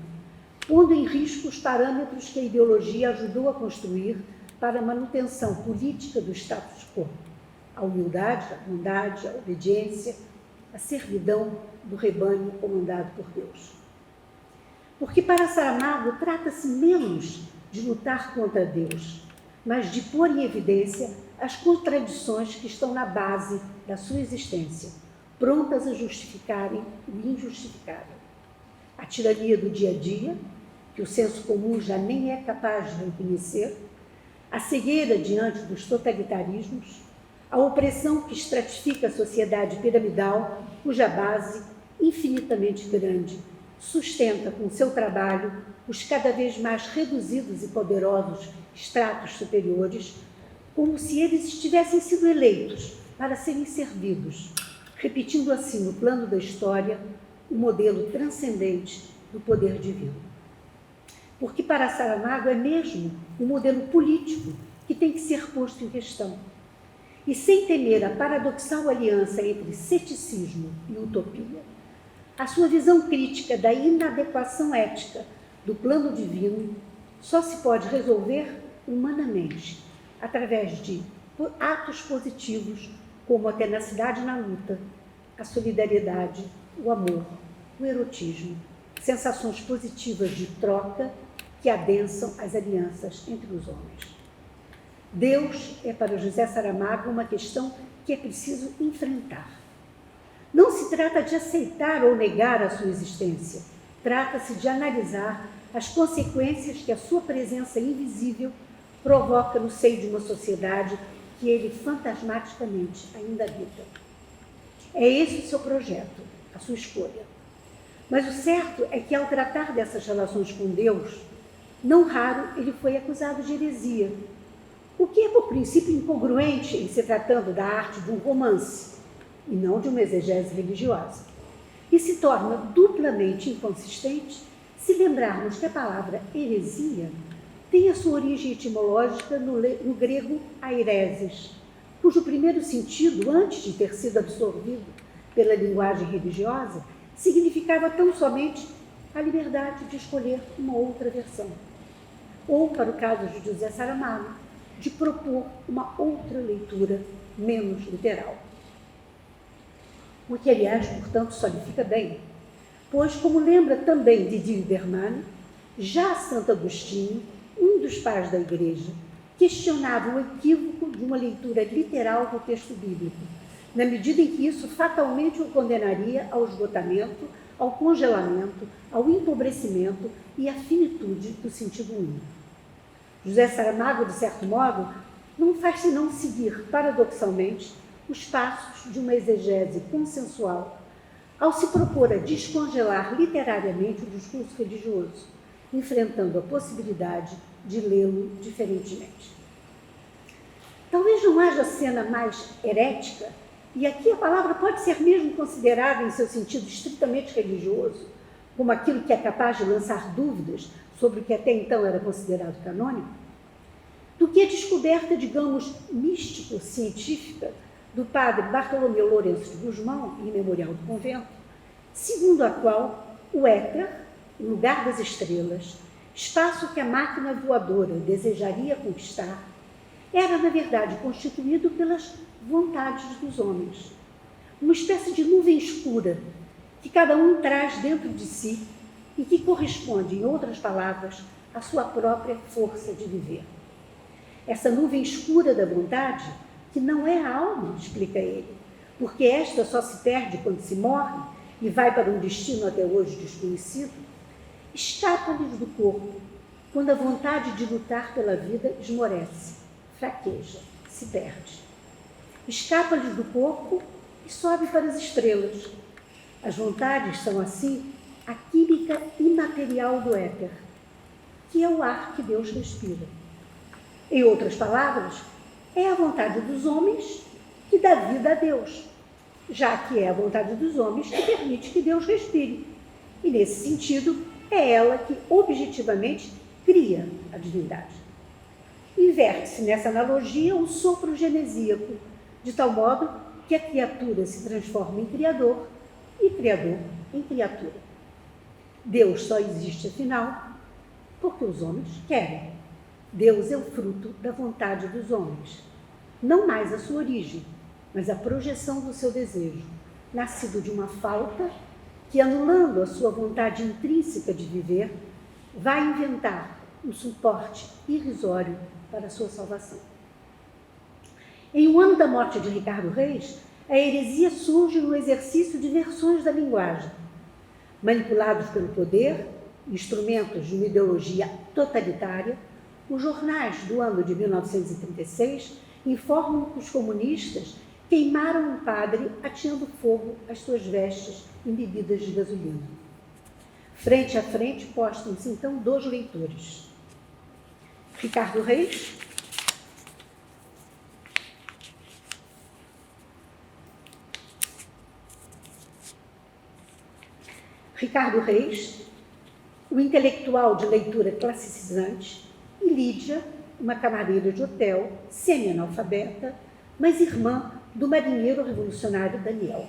pondo em risco os parâmetros que a ideologia ajudou a construir para a manutenção política do status quo, a humildade, a bondade, a obediência, a servidão do rebanho comandado por Deus. Porque para Saramago trata-se menos de lutar contra Deus, mas de pôr em evidência as contradições que estão na base da sua existência, prontas a justificarem o injustificável. A tirania do dia a dia, que o senso comum já nem é capaz de reconhecer, a cegueira diante dos totalitarismos, a opressão que estratifica a sociedade piramidal, cuja base, infinitamente grande, sustenta com seu trabalho os cada vez mais reduzidos e poderosos estratos superiores, como se eles tivessem sido eleitos para serem servidos, repetindo assim no plano da história o modelo transcendente do poder divino. Porque para Saramago é mesmo o modelo político que tem que ser posto em questão. E sem temer a paradoxal aliança entre ceticismo e utopia, a sua visão crítica da inadequação ética do plano divino só se pode resolver humanamente, através de atos positivos como a tenacidade na luta, a solidariedade, o amor, o erotismo, sensações positivas de troca que adensam as alianças entre os homens. Deus é para José Saramago uma questão que é preciso enfrentar. Não se trata de aceitar ou negar a sua existência, trata-se de analisar as consequências que a sua presença invisível provoca no seio de uma sociedade que ele fantasmaticamente ainda habita. É esse o seu projeto, a sua escolha. Mas o certo é que, ao tratar dessas relações com Deus, não raro ele foi acusado de heresia, o que é, por princípio, incongruente em se tratando da arte de um romance, e não de uma exegese religiosa. E se torna duplamente inconsistente se lembrarmos que a palavra heresia tem a sua origem etimológica no grego aireses, cujo primeiro sentido, antes de ter sido absorvido pela linguagem religiosa, significava tão somente a liberdade de escolher uma outra versão. Ou, para o caso de José Saramago, de propor uma outra leitura menos literal. o que, aliás, portanto, só lhe fica bem, pois, como lembra também Didier Berman, já Santo Agostinho, um dos pais da Igreja, questionava o equívoco de uma leitura literal do texto bíblico, na medida em que isso fatalmente o condenaria ao esgotamento, ao congelamento, ao empobrecimento e à finitude do sentido único. José Saramago, de certo modo, não faz senão seguir, paradoxalmente, os passos de uma exegese consensual ao se propor a descongelar literariamente o discurso religioso, enfrentando a possibilidade de lê-lo diferentemente. Talvez não haja cena mais herética, e aqui a palavra pode ser mesmo considerada em seu sentido estritamente religioso, como aquilo que é capaz de lançar dúvidas sobre o que até então era considerado canônico, do que a descoberta, digamos, místico-científica do padre Bartolomeu Lourenço de Gusmão, em Memorial do Convento, segundo a qual o éter, o lugar das estrelas, espaço que a máquina voadora desejaria conquistar, era, na verdade, constituído pelas vontades dos homens. Uma espécie de nuvem escura que cada um traz dentro de si e que corresponde, em outras palavras, à sua própria força de viver. Essa nuvem escura da vontade, que não é a alma, explica ele, porque esta só se perde quando se morre e vai para um destino até hoje desconhecido, escapa-lhes do corpo quando a vontade de lutar pela vida esmorece, fraqueja, se perde. Escapa-lhes do corpo e sobe para as estrelas. As vontades são, assim, a química imaterial do éter, que é o ar que Deus respira. Em outras palavras, é a vontade dos homens que dá vida a Deus, já que é a vontade dos homens que permite que Deus respire. E, nesse sentido, é ela que objetivamente cria a divindade. Inverte-se nessa analogia o sopro genesíaco, de tal modo que a criatura se transforma em criador e criador em criatura. Deus só existe, afinal, porque os homens querem. Deus é o fruto da vontade dos homens, não mais a sua origem, mas a projeção do seu desejo, nascido de uma falta que, anulando a sua vontade intrínseca de viver, vai inventar um suporte irrisório para a sua salvação. Em um ano da morte de Ricardo Reis, a heresia surge no exercício de versões da linguagem. Manipulados pelo poder, instrumentos de uma ideologia totalitária, os jornais do ano de 1936 informam que os comunistas queimaram um padre ateando fogo às suas vestes embebidas de gasolina. Frente a frente postam-se então 2 leitores. Ricardo Reis, o intelectual de leitura classicizante, e Lídia, uma camareira de hotel, semi-analfabeta, mas irmã do marinheiro revolucionário Daniel.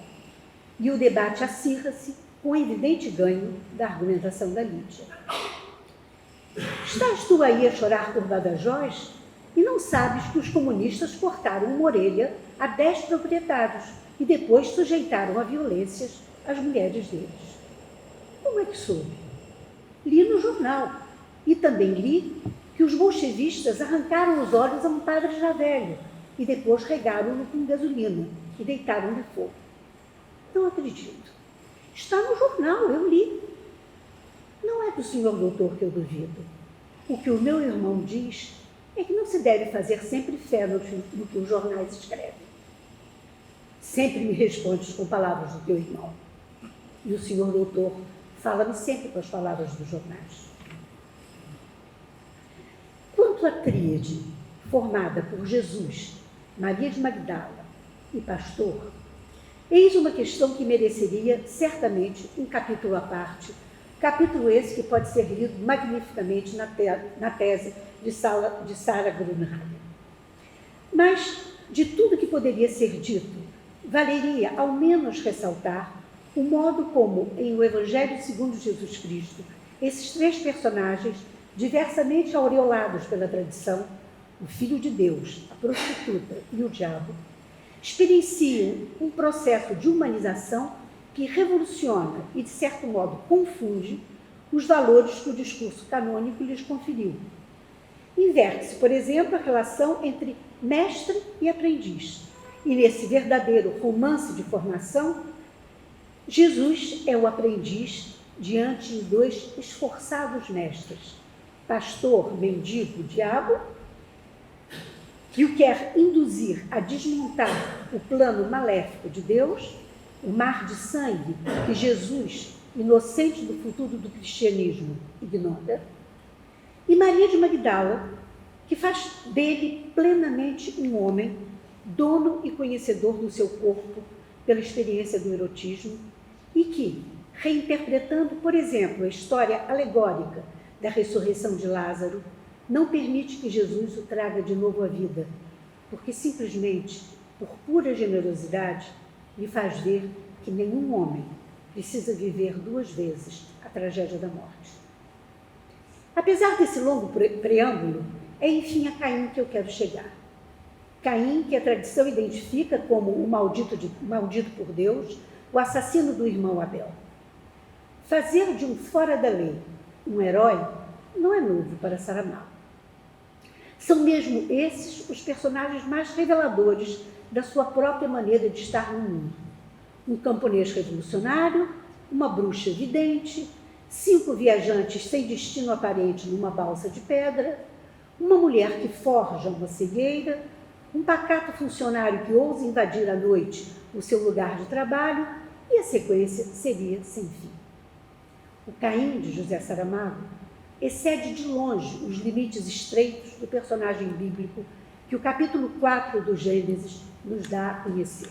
E o debate acirra-se com evidente ganho da argumentação da Lídia. Estás tu aí a chorar por Badajoz e não sabes que os comunistas cortaram uma orelha a 10 proprietários e depois sujeitaram a violências as mulheres deles. Como é que soube? Li no jornal e também li que os bolchevistas arrancaram os olhos a um padre já velho e depois regaram-no com gasolina e deitaram-lhe fogo. Não acredito. Está no jornal, eu li. Não é do senhor doutor que eu duvido. O que o meu irmão diz é que não se deve fazer sempre fé no que os jornais escrevem. Sempre me respondes com palavras do teu irmão. E o senhor doutor fala-me sempre com as palavras dos jornais. Quanto à tríade formada por Jesus, Maria de Magdala e Pastor, eis uma questão que mereceria certamente um capítulo à parte, capítulo esse que pode ser lido magnificamente na tese de Sarah Grunhagen. Mas, de tudo que poderia ser dito, valeria ao menos ressaltar o modo como, em O Evangelho segundo Jesus Cristo, esses 3 personagens, diversamente aureolados pela tradição, o Filho de Deus, a prostituta e o diabo, experienciam um processo de humanização que revoluciona e, de certo modo, confunde os valores que o discurso canônico lhes conferiu. Inverte-se, por exemplo, a relação entre mestre e aprendiz. E nesse verdadeiro romance de formação, Jesus é o aprendiz diante de dois esforçados mestres, pastor, mendigo, diabo, que o quer induzir a desmontar o plano maléfico de Deus, o mar de sangue que Jesus, inocente do futuro do cristianismo, ignora, e Maria de Magdala, que faz dele plenamente um homem, dono e conhecedor do seu corpo pela experiência do erotismo, e que, reinterpretando, por exemplo, a história alegórica da ressurreição de Lázaro, não permite que Jesus o traga de novo à vida, porque simplesmente, por pura generosidade, lhe faz ver que nenhum homem precisa viver duas vezes a tragédia da morte. Apesar desse longo preâmbulo, é enfim a Caim que eu quero chegar. Caim, que a tradição identifica como o maldito por Deus, o assassino do irmão Abel. Fazer de um fora da lei um herói não é novo para Saramago. São mesmo esses os personagens mais reveladores da sua própria maneira de estar no mundo. Um camponês revolucionário, uma bruxa vidente, 5 viajantes sem destino aparente numa balsa de pedra, uma mulher que forja uma cegueira, um pacato funcionário que ousa invadir à noite o seu lugar de trabalho, e a sequência seria sem fim. O Caim, de José Saramago, excede de longe os limites estreitos do personagem bíblico que o capítulo 4 do Gênesis nos dá a conhecer.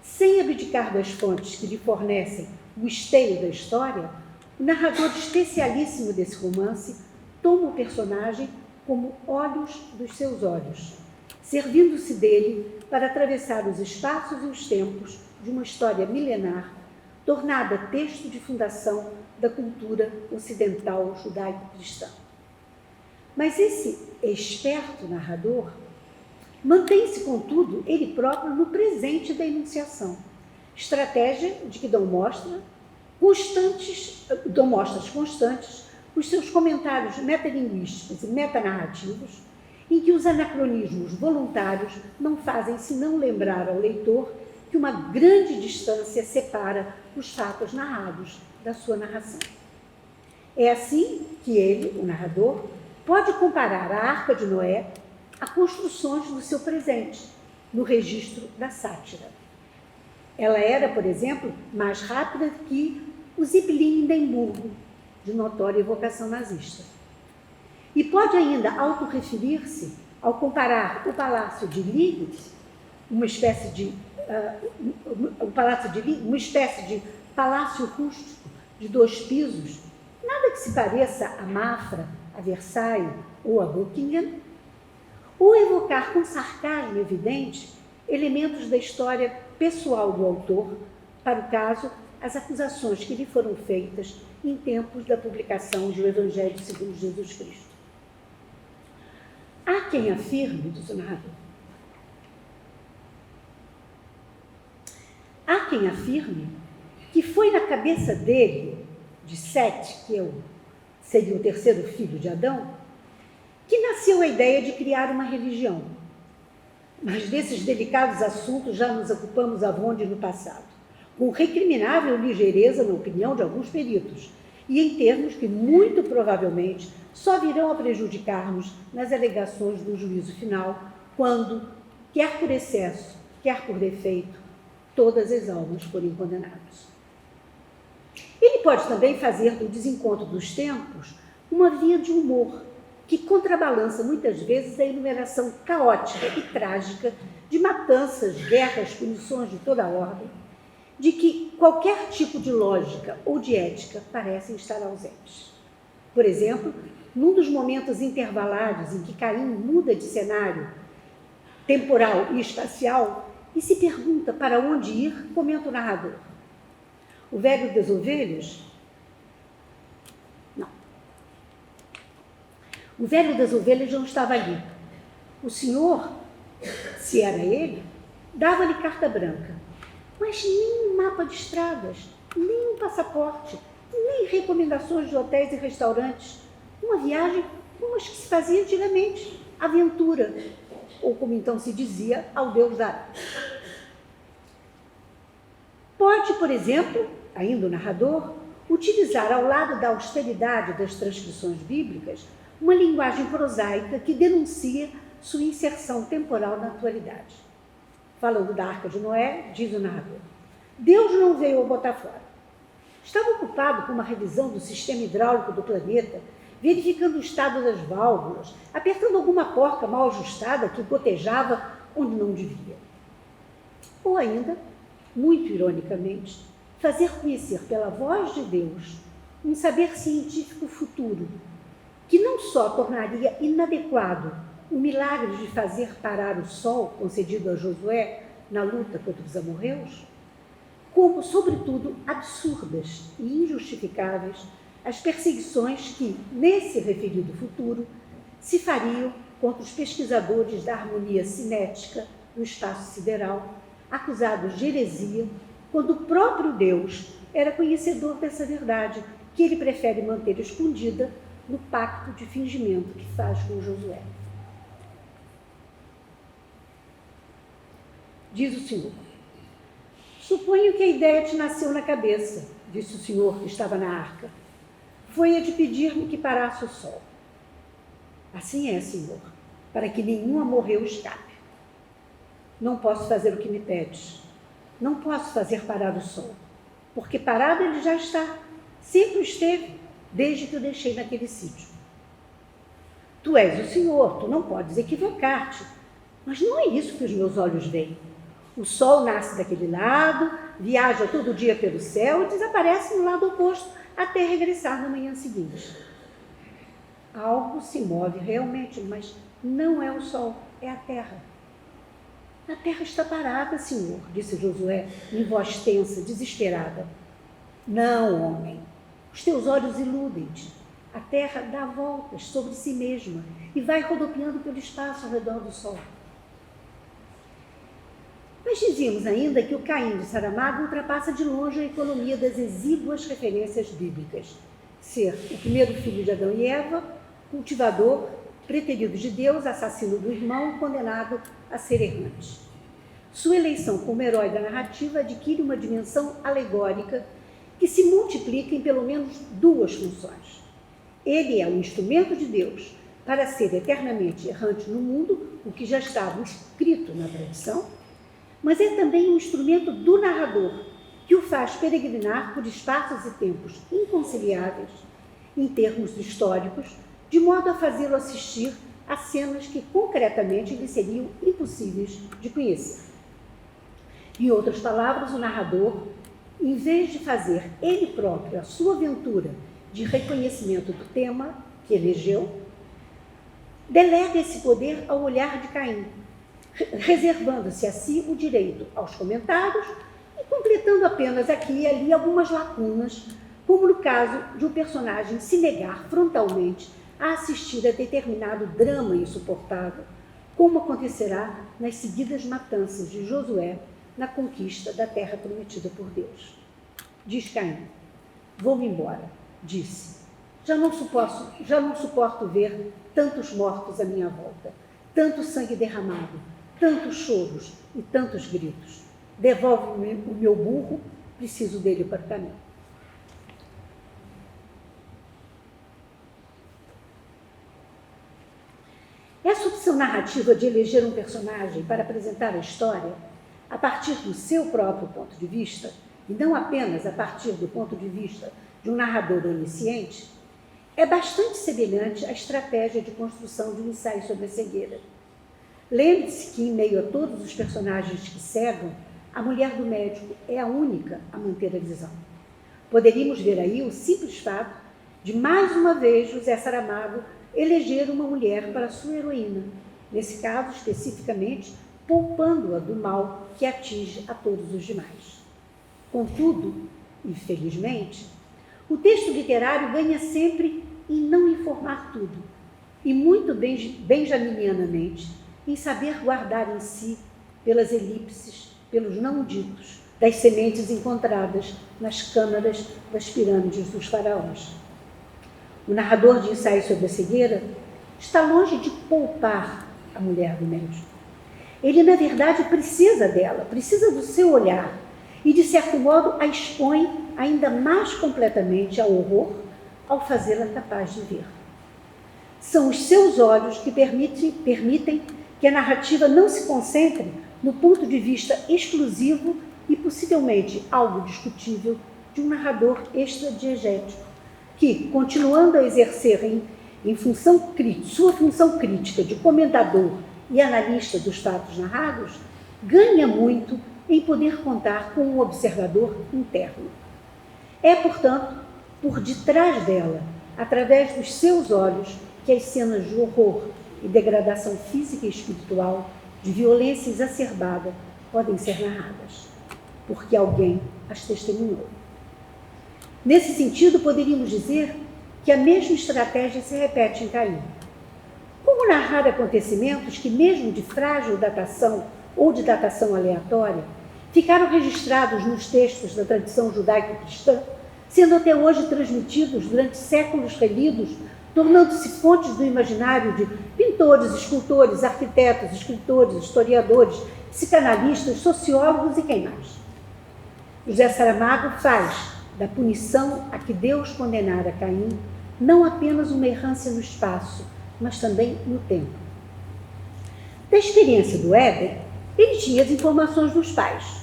Sem abdicar das fontes que lhe fornecem o esteio da história, o narrador especialíssimo desse romance toma o personagem como olhos dos seus olhos, servindo-se dele para atravessar os espaços e os tempos de uma história milenar, tornada texto de fundação da cultura ocidental judaico-cristã. Mas esse esperto narrador mantém-se, contudo, ele próprio no presente da enunciação, estratégia de que dão mostras constantes os seus comentários metalinguísticos e metanarrativos, em que os anacronismos voluntários não fazem senão lembrar ao leitor que uma grande distância separa os fatos narrados da sua narração. É assim que ele, o narrador, pode comparar a Arca de Noé a construções do seu presente, no registro da sátira. Ela era, por exemplo, mais rápida que o Zeppelin Hindenburgo, de notória evocação nazista. E pode ainda autorreferir-se ao comparar o Palácio de Liegitz, uma espécie de palácio rústico de 2 pisos, nada que se pareça a Mafra, a Versailles ou a Buckingham, ou evocar com sarcasmo evidente elementos da história pessoal do autor, para o caso, as acusações que lhe foram feitas em tempos da publicação do Evangelho segundo Jesus Cristo. Há quem afirme, diz o narrador, há quem afirme que foi na cabeça dele, de Sete, que seria o 3º filho de Adão, que nasceu a ideia de criar uma religião. Mas desses delicados assuntos já nos ocupamos avonde no passado, com recriminável ligeireza na opinião de alguns peritos, e em termos que muito provavelmente só virão a prejudicar-nos nas alegações do juízo final, quando, quer por excesso, quer por defeito, todas as almas forem condenadas. Ele pode também fazer do desencontro dos tempos uma via de humor, que contrabalança muitas vezes a enumeração caótica e trágica de matanças, guerras, punições de toda a ordem, de que qualquer tipo de lógica ou de ética parecem estar ausentes. Por exemplo, num dos momentos intervalares em que Caim muda de cenário temporal e espacial e se pergunta para onde ir, comenta o narrador. O velho das ovelhas? Não. O velho das ovelhas não estava ali. O senhor, se era ele, Dava-lhe carta branca, mas nem um mapa de estradas, nem um passaporte, nem recomendações de hotéis e restaurantes. Uma viagem como as que se fazia antigamente, aventura, ou como então se dizia, ao Deus dará. Pode, por exemplo, ainda o narrador, utilizar ao lado da austeridade das transcrições bíblicas uma linguagem prosaica que denuncia sua inserção temporal na atualidade. Falando da Arca de Noé, diz o narrador: Deus não veio ao botar fora. Estava ocupado com uma revisão do sistema hidráulico do planeta, verificando o estado das válvulas, apertando alguma porca mal ajustada que gotejava onde não devia. Ou ainda, muito ironicamente, fazer conhecer pela voz de Deus um saber científico futuro, que não só tornaria inadequado o milagre de fazer parar o sol concedido a Josué na luta contra os amorreus, como, sobretudo, absurdas e injustificáveis as perseguições que, nesse referido futuro, se fariam contra os pesquisadores da harmonia cinética do espaço sideral, acusados de heresia, quando o próprio Deus era conhecedor dessa verdade, que ele prefere manter escondida no pacto de fingimento que faz com Josué. Diz o Senhor: suponho que a ideia te nasceu na cabeça, disse o Senhor que estava na arca. Foi a de pedir-me que parasse o sol. Assim é, Senhor, para que nenhum amorreu escape. Não posso fazer o que me pedes. Não posso fazer parar o sol, porque parado ele já está. Sempre esteve, desde que o deixei naquele sítio. Tu és o Senhor, tu não podes equivocar-te. Mas não é isso que os meus olhos veem. O sol nasce daquele lado, viaja todo dia pelo céu e desaparece no lado oposto, até regressar na manhã seguinte. Algo se move realmente, mas não é o sol, é a terra. A terra está parada, Senhor, disse Josué, em voz tensa, desesperada. Não, homem, os teus olhos iludem-te. A terra dá voltas sobre si mesma e vai rodopiando pelo espaço ao redor do sol. Mas dizíamos ainda que o Caim de Saramago ultrapassa de longe a economia das exíguas referências bíblicas. Ser o primeiro filho de Adão e Eva, cultivador, preterido de Deus, assassino do irmão, condenado a ser errante. Sua eleição como herói da narrativa adquire uma dimensão alegórica que se multiplica em pelo menos duas funções. Ele é o instrumento de Deus para ser eternamente errante no mundo, o que já estava escrito na tradição, mas é também um instrumento do narrador, que o faz peregrinar por espaços e tempos inconciliáveis, em termos históricos, de modo a fazê-lo assistir a cenas que concretamente lhe seriam impossíveis de conhecer. Em outras palavras, o narrador, em vez de fazer ele próprio a sua aventura de reconhecimento do tema que elegeu, delega esse poder ao olhar de Caim, reservando-se a si o direito aos comentários e completando apenas aqui e ali algumas lacunas, como no caso de um personagem se negar frontalmente a assistir a determinado drama insuportável, como acontecerá nas seguidas matanças de Josué na conquista da terra prometida por Deus. Diz Caim: vou-me embora, disse. Já não suporto ver tantos mortos à minha volta, tanto sangue derramado, tantos choros e tantos gritos. Devolve-me o meu burro, preciso dele para o caminho. Essa opção narrativa de eleger um personagem para apresentar a história a partir do seu próprio ponto de vista, e não apenas a partir do ponto de vista de um narrador onisciente, é bastante semelhante à estratégia de construção de um ensaio sobre a cegueira. Lembre-se que, em meio a todos os personagens que cegam, a mulher do médico é a única a manter a visão. Poderíamos ver aí o simples fato de, mais uma vez, José Saramago eleger uma mulher para sua heroína, nesse caso, especificamente, poupando-a do mal que atinge a todos os demais. Contudo, infelizmente, o texto literário ganha sempre em não informar tudo, e muito benjaminianamente em saber guardar em si pelas elipses, pelos não ditos, das sementes encontradas nas câmaras das pirâmides dos faraós. O narrador de Ensaios sobre a Cegueira está longe de poupar a mulher do médico. Ele, na verdade, precisa dela, precisa do seu olhar e, de certo modo, a expõe ainda mais completamente ao horror ao fazê-la capaz de ver. São os seus olhos que permitem que a narrativa não se concentre no ponto de vista exclusivo e possivelmente algo discutível de um narrador extradiegético, que, continuando a exercer sua função crítica de comentador e analista dos fatos narrados, ganha muito em poder contar com um observador interno. É, portanto, por detrás dela, através dos seus olhos, que as cenas de horror e degradação física e espiritual, de violência exacerbada, podem ser narradas, porque alguém as testemunhou. Nesse sentido, poderíamos dizer que a mesma estratégia se repete em Caim. Como narrar acontecimentos que, mesmo de frágil datação ou de datação aleatória, ficaram registrados nos textos da tradição judaico-cristã, sendo até hoje transmitidos durante séculos relidos, tornando-se fontes do imaginário de pintores, escultores, arquitetos, escritores, historiadores, psicanalistas, sociólogos e quem mais? José Saramago faz da punição a que Deus condenara Caim não apenas uma errância no espaço, mas também no tempo. Da experiência do Éden, ele tinha as informações dos pais.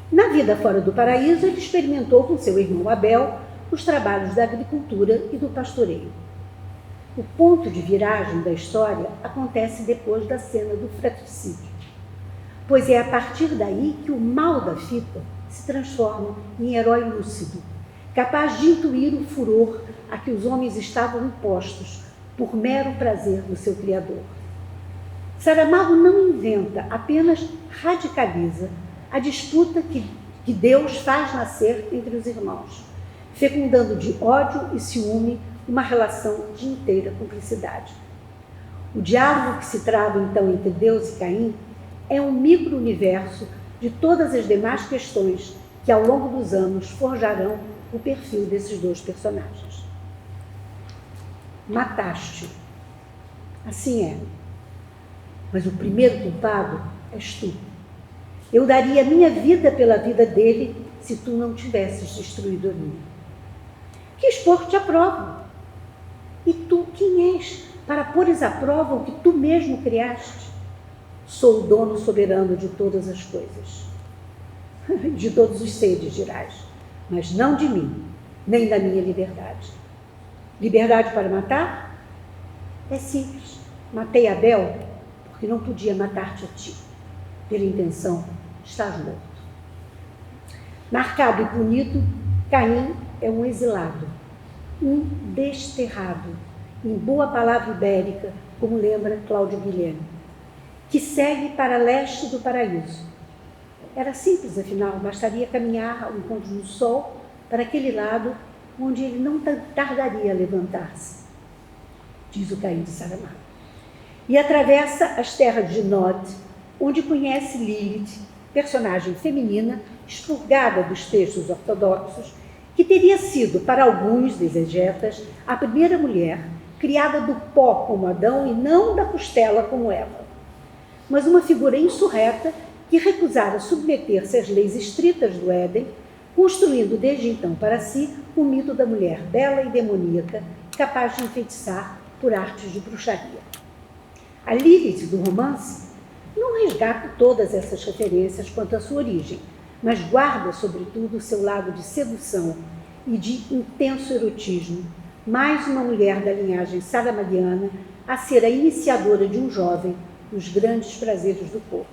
Na vida fora do paraíso, ele experimentou com seu irmão Abel os trabalhos da agricultura e do pastoreio. O ponto de viragem da história acontece depois da cena do fratricídio, pois é a partir daí que o mal da fita se transforma em herói lúcido, capaz de intuir o furor a que os homens estavam impostos por mero prazer do seu Criador. Saramago não inventa, apenas radicaliza a disputa que Deus faz nascer entre os irmãos, fecundando de ódio e ciúme uma relação de inteira cumplicidade. O diálogo que se trava então entre Deus e Caim é um micro-universo de todas as demais questões que ao longo dos anos forjarão o perfil desses dois personagens. Mataste. Assim é. Mas o primeiro culpado és tu. Eu daria a minha vida pela vida dele se tu não tivesses destruído a minha. Quis pôr-te à prova. E tu quem és para pôres à prova o que tu mesmo criaste? Sou o dono soberano de todas as coisas, de todos os seres, dirás, mas não de mim, nem da minha liberdade. Liberdade para matar? É simples. Matei Abel porque não podia matar-te a ti. Pela intenção, estás morto. Marcado e punido, Caim é um exilado, um desterrado, em boa palavra ibérica, como lembra Cláudio Guilherme, que segue para leste do paraíso. Era simples, afinal, bastaria caminhar ao encontro do sol para aquele lado onde ele não tardaria a levantar-se, diz o Caim de Saramago. E atravessa as terras de Nod, onde conhece Lilith, personagem feminina expurgada dos textos ortodoxos, que teria sido, para alguns exegetas, a primeira mulher criada do pó como Adão e não da costela como Eva, mas uma figura insurreta que recusara submeter-se às leis estritas do Éden, construindo desde então para si o mito da mulher bela e demoníaca, capaz de enfeitiçar por artes de bruxaria. A Lilith do romance não resgata todas essas referências quanto à sua origem, mas guarda, sobretudo, o seu lado de sedução e de intenso erotismo, mais uma mulher da linhagem saramaguiana a ser a iniciadora de um jovem nos grandes prazeres do corpo.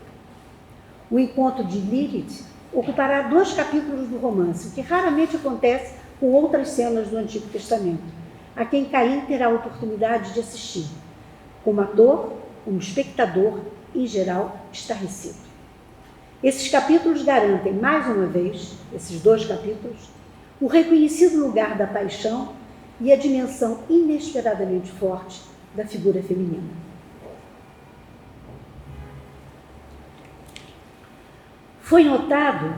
O encontro de Lilith ocupará 2 capítulos do romance, o que raramente acontece com outras cenas do Antigo Testamento, a quem Caim terá a oportunidade de assistir, como ator, como espectador, em geral, estarrecido. Esses capítulos garantem, mais uma vez, esses 2 capítulos, o reconhecido lugar da paixão e a dimensão inesperadamente forte da figura feminina. foi notado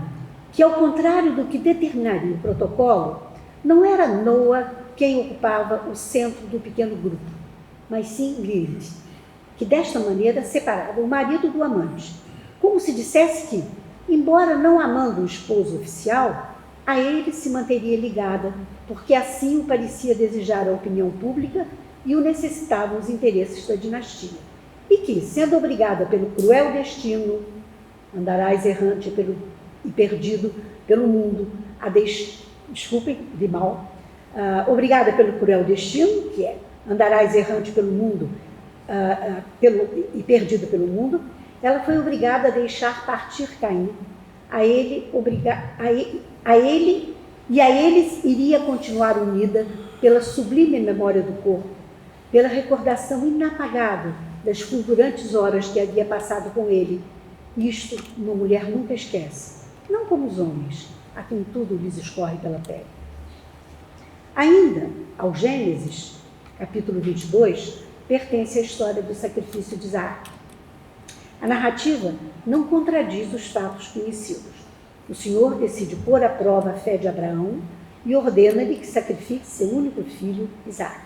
que, ao contrário do que determinaria o protocolo, não era Noa quem ocupava o centro do pequeno grupo, mas sim Lilith, que desta maneira separava o marido do amante, como se dissesse que, embora não amando o esposo oficial, a ele se manteria ligada, porque assim o parecia desejar a opinião pública e o necessitavam os interesses da dinastia. E que, sendo obrigada pelo cruel destino, andarás errante e perdido pelo mundo, obrigada pelo cruel destino, que é andarás errante pelo mundo e perdido pelo mundo, ela foi obrigada a deixar partir Caim, a ele iria continuar unida pela sublime memória do corpo, pela recordação inapagável das fulgurantes horas que havia passado com ele. Isto uma mulher nunca esquece, não como os homens, a quem tudo lhes escorre pela pele. Ainda ao Gênesis, capítulo 22, pertence a história do sacrifício de Isaac. A narrativa não contradiz os fatos conhecidos. O Senhor decide pôr à prova a fé de Abraão e ordena-lhe que sacrifique seu único filho, Isaac.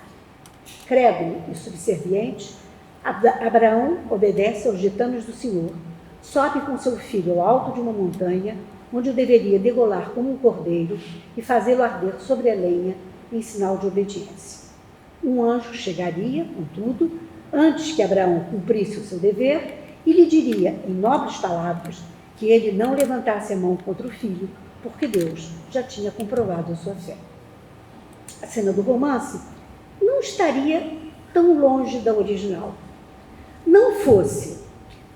Crédulo e subserviente, Abraão obedece aos ditames do Senhor, sobe com seu filho ao alto de uma montanha, onde o deveria degolar como um cordeiro e fazê-lo arder sobre a lenha em sinal de obediência. Um anjo chegaria, contudo, antes que Abraão cumprisse o seu dever, e lhe diria, em nobres palavras, que ele não levantasse a mão contra o filho, porque Deus já tinha comprovado a sua fé. A cena do romance não estaria tão longe da original. Não fosse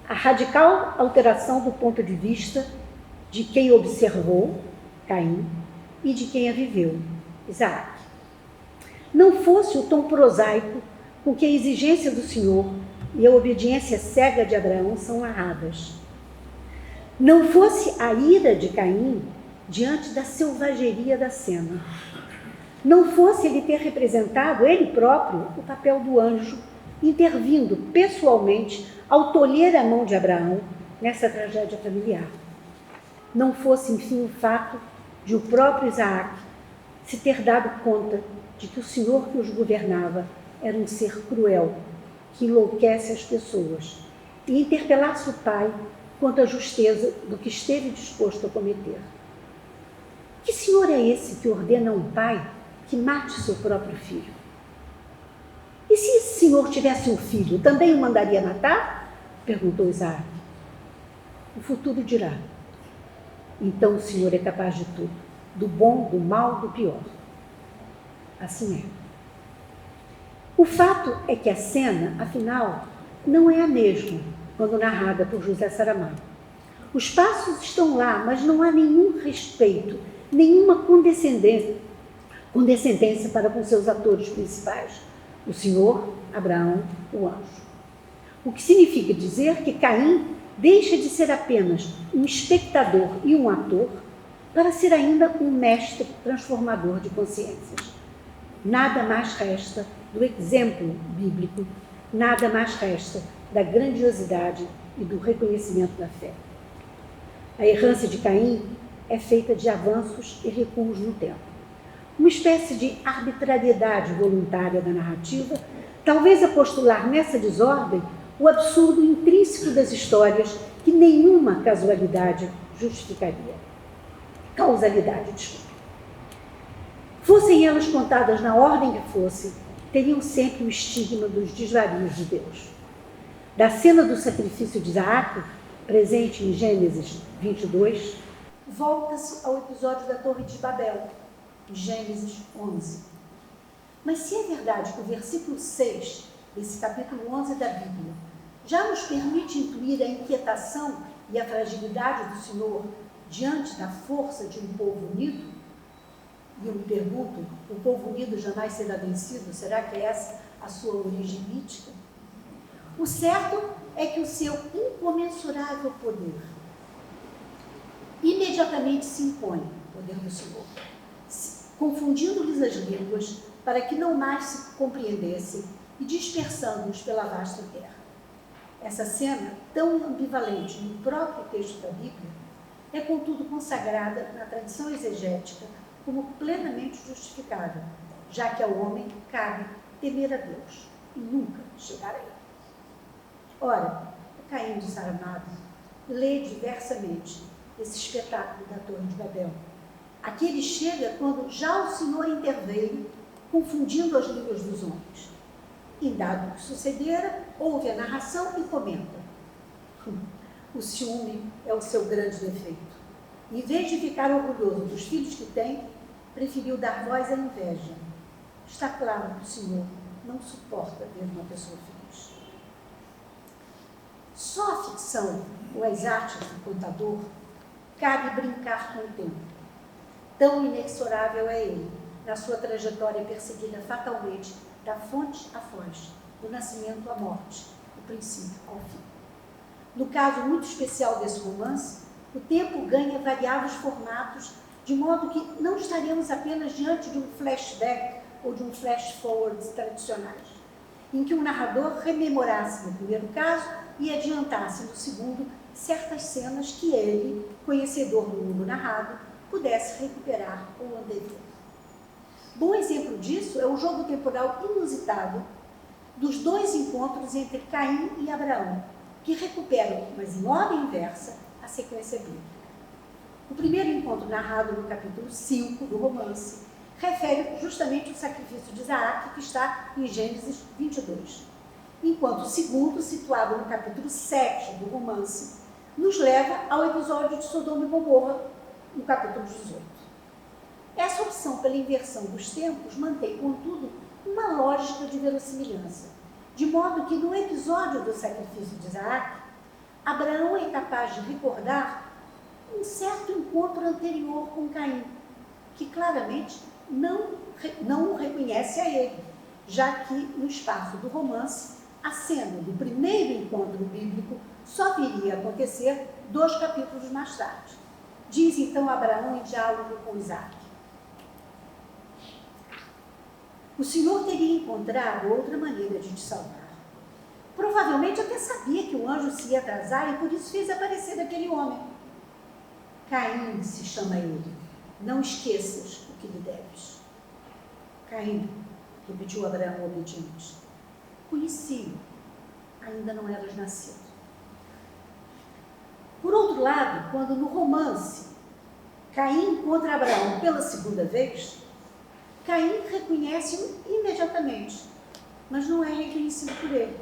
a radical alteração do ponto de vista de quem observou, Caim, e de quem a viveu, Isaac. Não fosse o tom prosaico com que a exigência do Senhor e a obediência cega de Abraão são narradas. Não fosse a ira de Caim diante da selvageria da cena. Não fosse ele ter representado, ele próprio, o papel do anjo, intervindo pessoalmente ao tolher a mão de Abraão nessa tragédia familiar. Não fosse, enfim, o fato de o próprio Isaac se ter dado conta de que o Senhor que os governava era um ser cruel, que enlouquece as pessoas, e interpelar-se o pai quanto à justeza do que esteve disposto a cometer. Que senhor é esse que ordena a um pai que mate seu próprio filho? E se esse senhor tivesse um filho, também o mandaria matar? Perguntou Isaac. O futuro dirá. Então o Senhor é capaz de tudo, do bom, do mal, do pior. Assim é. O fato é que a cena, afinal, não é a mesma quando narrada por José Saramago. Os passos estão lá, mas não há nenhum respeito, nenhuma condescendência para com seus atores principais, o Senhor, Abraão, o anjo. O que significa dizer que Caim deixa de ser apenas um espectador e um ator para ser ainda um mestre transformador de consciências. Nada mais resta do exemplo bíblico, nada mais resta da grandiosidade e do reconhecimento da fé. A errância de Caim é feita de avanços e recuos no tempo. Uma espécie de arbitrariedade voluntária da narrativa, talvez a postular nessa desordem o absurdo intrínseco das histórias que nenhuma causalidade justificaria. Fossem elas contadas na ordem que fossem, teriam sempre o estigma dos desvarios de Deus. Da cena do sacrifício de Isaac, presente em Gênesis 22, volta-se ao episódio da Torre de Babel, em Gênesis 11. Mas se é verdade que o versículo 6 desse capítulo 11 da Bíblia já nos permite intuir a inquietação e a fragilidade do Senhor diante da força de um povo unido, e eu me pergunto, o povo unido jamais será vencido? Será que é essa a sua origem mítica? O certo é que o seu incomensurável poder imediatamente se impõe, o poder do Senhor, confundindo-lhes as línguas para que não mais se compreendessem e dispersando-os pela vasta terra. Essa cena, tão ambivalente no próprio texto da Bíblia, é, contudo, consagrada na tradição exegética como plenamente justificada, já que ao homem cabe temer a Deus e nunca chegar a ele. Ora, o Caim de Saramado lê diversamente esse espetáculo da Torre de Babel. Aqui ele chega quando já o Senhor interveio, confundindo as línguas dos homens. Em dado o que sucedera, ouve a narração e comenta. O ciúme é o seu grande defeito. Em vez de ficar orgulhoso dos filhos que tem, preferiu dar voz à inveja. Está claro que o Senhor não suporta ver uma pessoa feliz. Só a ficção ou as artes do contador cabe brincar com o tempo. Tão inexorável é ele, na sua trajetória perseguida fatalmente, da fonte à foz, do nascimento à morte, do princípio ao fim. No caso muito especial desse romance, o tempo ganha variados formatos, de modo que não estaremos apenas diante de um flashback ou de um flash forward tradicionais, em que o narrador rememorasse no primeiro caso e adiantasse no segundo certas cenas que ele, conhecedor do mundo narrado, pudesse recuperar ou antever. Bom exemplo disso é o jogo temporal inusitado dos dois encontros entre Caim e Abraão, que recuperam, mas em ordem inversa, a sequência bíblica. O primeiro encontro, narrado no capítulo 5 do romance, refere justamente o sacrifício de Isaac, que está em Gênesis 22. Enquanto o segundo, situado no capítulo 7 do romance, nos leva ao episódio de Sodoma e Gomorra, no capítulo 18. Essa opção pela inversão dos tempos mantém, contudo, uma lógica de verossimilhança, de modo que no episódio do sacrifício de Isaac, Abraão é capaz de recordar um certo encontro anterior com Caim, que claramente não o reconhece a ele, já que no espaço do romance, a cena do primeiro encontro bíblico só viria a acontecer 2 capítulos mais tarde. Diz então Abraão em diálogo com Isaac: o Senhor teria encontrado outra maneira de te salvar. Provavelmente até sabia que o anjo se ia atrasar e por isso fez aparecer aquele homem. Caim se chama ele. Não esqueças o que lhe deves. Caim, repetiu Abraão obediente. Conheci-o, ainda não eras nascido. Por outro lado, quando no romance Caim encontra Abraão pela segunda vez, Caim reconhece-o imediatamente, mas não é reconhecido por ele,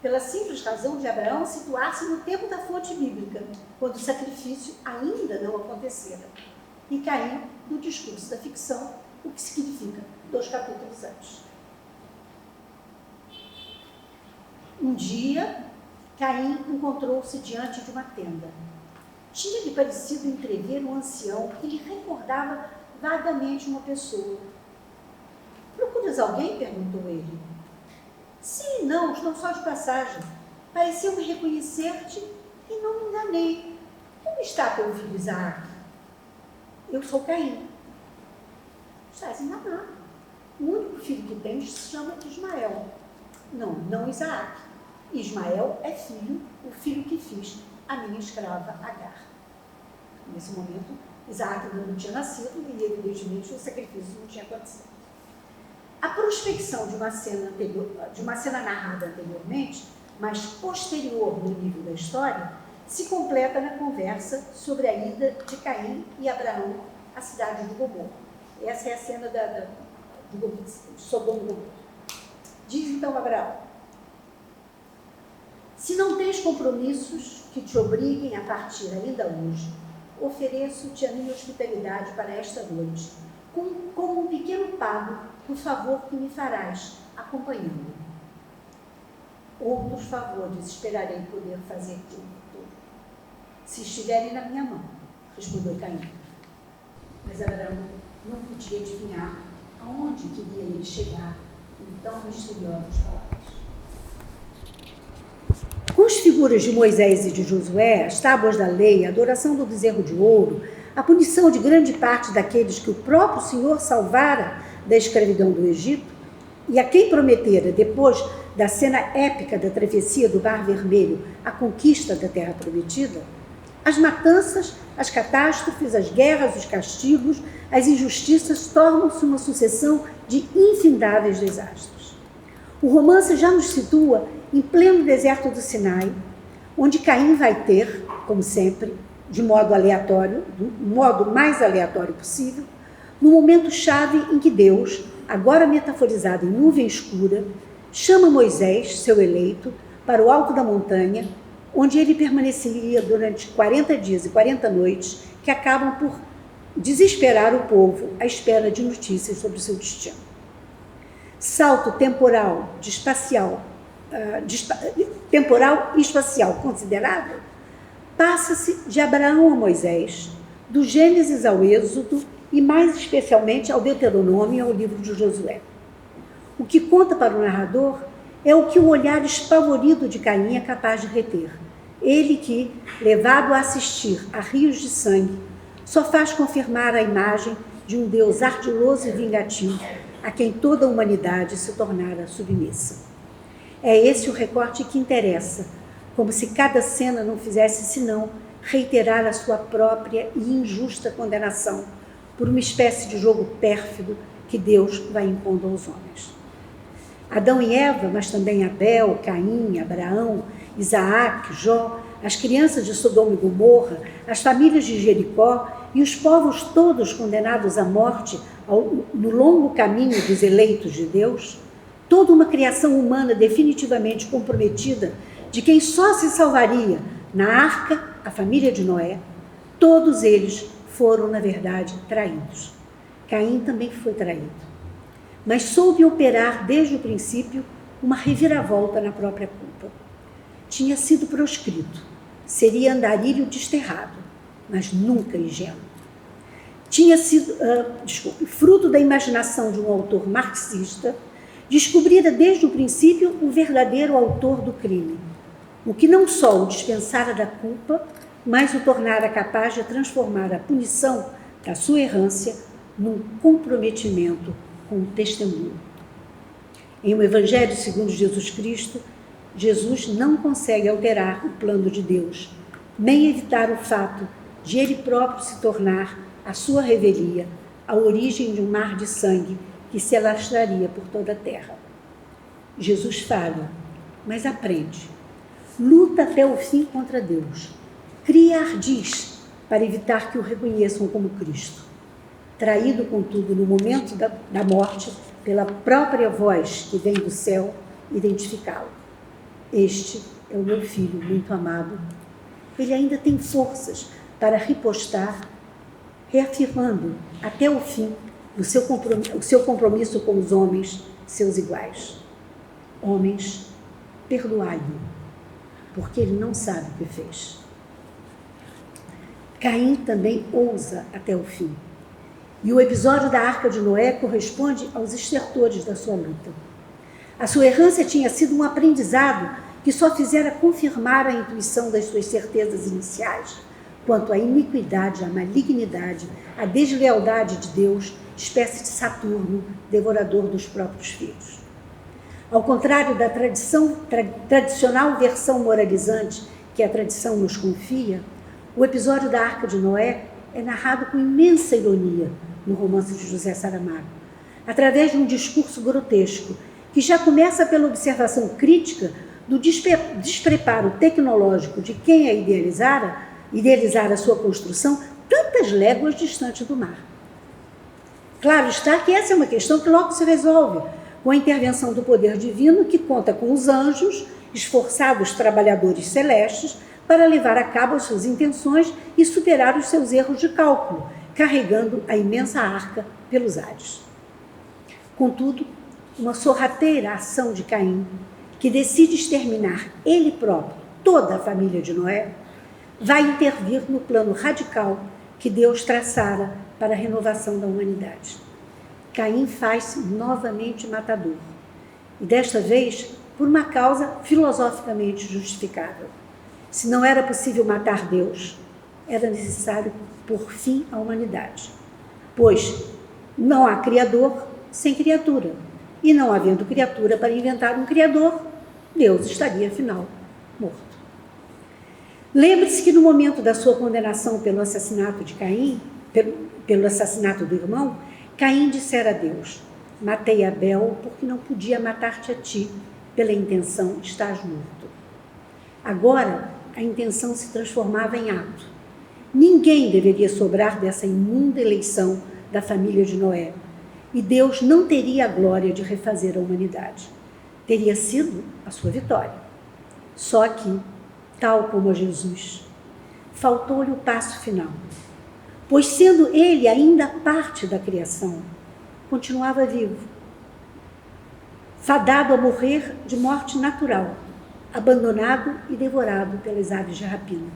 pela simples razão de Abraão situar-se no tempo da fonte bíblica, quando o sacrifício ainda não acontecera, e Caim no discurso da ficção, o que significa 2 capítulos antes. Um dia, Caim encontrou-se diante de uma tenda. Tinha-lhe parecido entrever um ancião que lhe recordava vagamente uma pessoa. Procuras alguém? Perguntou ele. Sim, não, estou só de passagem. Pareceu-me reconhecer-te e não me enganei. Como está teu filho Isaac? Eu sou Caim. Estás enganado. O único filho que tens se chama Ismael. Não Isaac. Ismael é o filho que fiz a minha escrava Agar. Nesse momento, Isaac ainda não tinha nascido e, evidentemente, o sacrifício não tinha acontecido. A prospecção de uma cena narrada anteriormente, mas posterior no nível da história, se completa na conversa sobre a ida de Caim e Abraão à cidade de Gomorra. Essa é a cena de Sodoma e Gomorra. Diz então Abraão: se não tens compromissos que te obriguem a partir ainda hoje, ofereço-te a minha hospitalidade para esta noite, como um pequeno pago do favor que me farás, acompanhando. Outros favores esperarei poder fazer-te no futuro, se estiverem na minha mão, respondeu Caim. Mas Abraão não podia adivinhar aonde queria ele chegar em tão misteriosas palavras. Com as figuras de Moisés e de Josué, as tábuas da lei, a adoração do bezerro de ouro, a punição de grande parte daqueles que o próprio Senhor salvara da escravidão do Egito, e a quem prometera, depois da cena épica da travessia do Mar Vermelho, a conquista da Terra Prometida, As matanças, as catástrofes, as guerras, os castigos, as injustiças tornam-se uma sucessão de infindáveis desastres. O romance já nos situa em pleno deserto do Sinai, onde Caim vai ter, como sempre, de modo aleatório, do modo mais aleatório possível, no momento-chave em que Deus, agora metaforizado em nuvem escura, chama Moisés, seu eleito, para o alto da montanha, onde ele permaneceria durante 40 dias e 40 noites, que acabam por desesperar o povo à espera de notícias sobre o seu destino. Salto temporal e espacial considerável, passa-se de Abraão a Moisés, do Gênesis ao Êxodo e mais especialmente ao Deuteronômio e ao livro de Josué. O que conta para o narrador é o que o olhar espavorido de Caim é capaz de reter. Ele que, levado a assistir a rios de sangue, só faz confirmar a imagem de um Deus ardiloso e vingativo, a quem toda a humanidade se tornara submissa. É esse o recorte que interessa, como se cada cena não fizesse senão reiterar a sua própria e injusta condenação por uma espécie de jogo pérfido que Deus vai impondo aos homens. Adão e Eva, mas também Abel, Caim, Abraão, Isaac, Jó, as crianças de Sodoma e Gomorra, as famílias de Jericó e os povos todos condenados à morte no longo caminho dos eleitos de Deus, toda uma criação humana definitivamente comprometida, de quem só se salvaria na arca, a família de Noé, todos eles foram, na verdade, traídos. Caim também foi traído, mas soube operar desde o princípio uma reviravolta na própria culpa. Tinha sido proscrito, seria andarilho desterrado, mas nunca ingênuo. Tinha sido, fruto da imaginação de um autor marxista, descobrira desde o princípio o verdadeiro autor do crime, o que não só o dispensara da culpa, mas o tornara capaz de transformar a punição da sua errância num comprometimento com o testemunho. Em O Evangelho segundo Jesus Cristo, Jesus não consegue alterar o plano de Deus, nem evitar o fato de ele próprio se tornar a sua revelia, a origem de um mar de sangue que se alastraria por toda a terra. Jesus falha, mas aprende. Luta até o fim contra Deus. Cria ardis para evitar que o reconheçam como Cristo. Traído, contudo, no momento da morte, pela própria voz que vem do céu, identificá-lo. Este é o meu filho muito amado. Ele ainda tem forças para ripostar, reafirmando até o fim o seu compromisso com os homens, seus iguais. Homens, perdoai-o, porque ele não sabe o que fez. Caim também ousa até o fim. E o episódio da Arca de Noé corresponde aos estertores da sua luta. A sua errância tinha sido um aprendizado que só fizera confirmar a intuição das suas certezas iniciais quanto à iniquidade, à malignidade, à deslealdade de Deus, espécie de Saturno, devorador dos próprios filhos. Ao contrário da tradicional versão moralizante que a tradição nos confia, o episódio da Arca de Noé é narrado com imensa ironia no romance de José Saramago, através de um discurso grotesco que já começa pela observação crítica do despreparo tecnológico de quem a idealizara a sua construção tantas léguas distante do mar. Claro está que essa é uma questão que logo se resolve com a intervenção do poder divino que conta com os anjos, esforçados trabalhadores celestes, para levar a cabo as suas intenções e superar os seus erros de cálculo, carregando a imensa arca pelos ares. Contudo, uma sorrateira ação de Caim, que decide exterminar ele próprio, toda a família de Noé, vai intervir no plano radical que Deus traçara para a renovação da humanidade. Caim faz-se novamente matador, e desta vez por uma causa filosoficamente justificável. Se não era possível matar Deus, era necessário pôr fim à humanidade, pois não há Criador sem criatura, e não havendo criatura para inventar um Criador, Deus estaria, afinal, morto. Lembre-se que no momento da sua condenação pelo assassinato de Caim, pelo assassinato do irmão, Caim dissera a Deus: matei Abel porque não podia matar-te a ti, pela intenção estás morto. Agora, a intenção se transformava em ato. Ninguém deveria sobrar dessa imunda eleição da família de Noé, e Deus não teria a glória de refazer a humanidade. Teria sido a sua vitória. Só que, tal como a Jesus, faltou-lhe o passo final, pois sendo ele ainda parte da criação, continuava vivo, fadado a morrer de morte natural, abandonado e devorado pelas aves de rapina.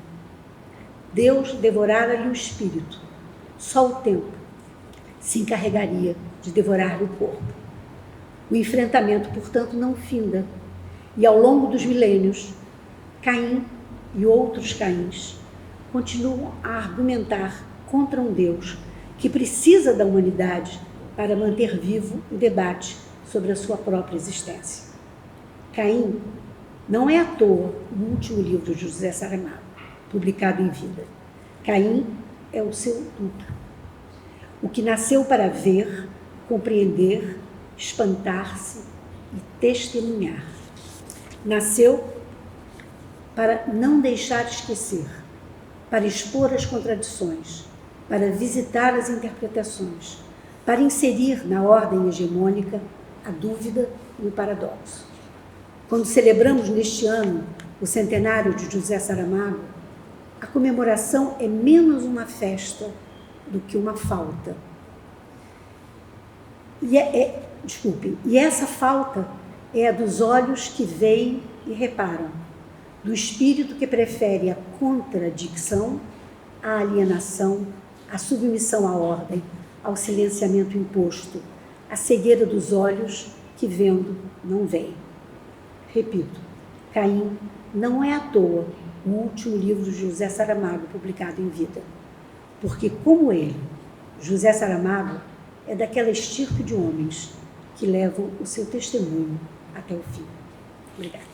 Deus devorara-lhe o espírito, só o tempo se encarregaria de devorar-lhe o corpo. O enfrentamento, portanto, não finda, e ao longo dos milênios, Caim e outros Caíns continuam a argumentar contra um Deus que precisa da humanidade para manter vivo o debate sobre a sua própria existência. Caim não é à toa o último livro de José Saramago, publicado em vida. Caim é o seu duplo, o que nasceu para ver, compreender, espantar-se e testemunhar. Nasceu para não deixar esquecer, para expor as contradições, para visitar as interpretações, para inserir na ordem hegemônica a dúvida e o paradoxo. Quando celebramos neste ano o centenário de José Saramago, a comemoração é menos uma festa do que uma falta. E essa falta é a dos olhos que veem e reparam, do espírito que prefere a contradição, a alienação, a submissão à ordem, ao silenciamento imposto, a cegueira dos olhos que, vendo, não veem. Repito, Caim não é à toa o último livro de José Saramago publicado em vida, porque, como ele, José Saramago é daquela estirpe de homens que levam o seu testemunho até o fim. Obrigada.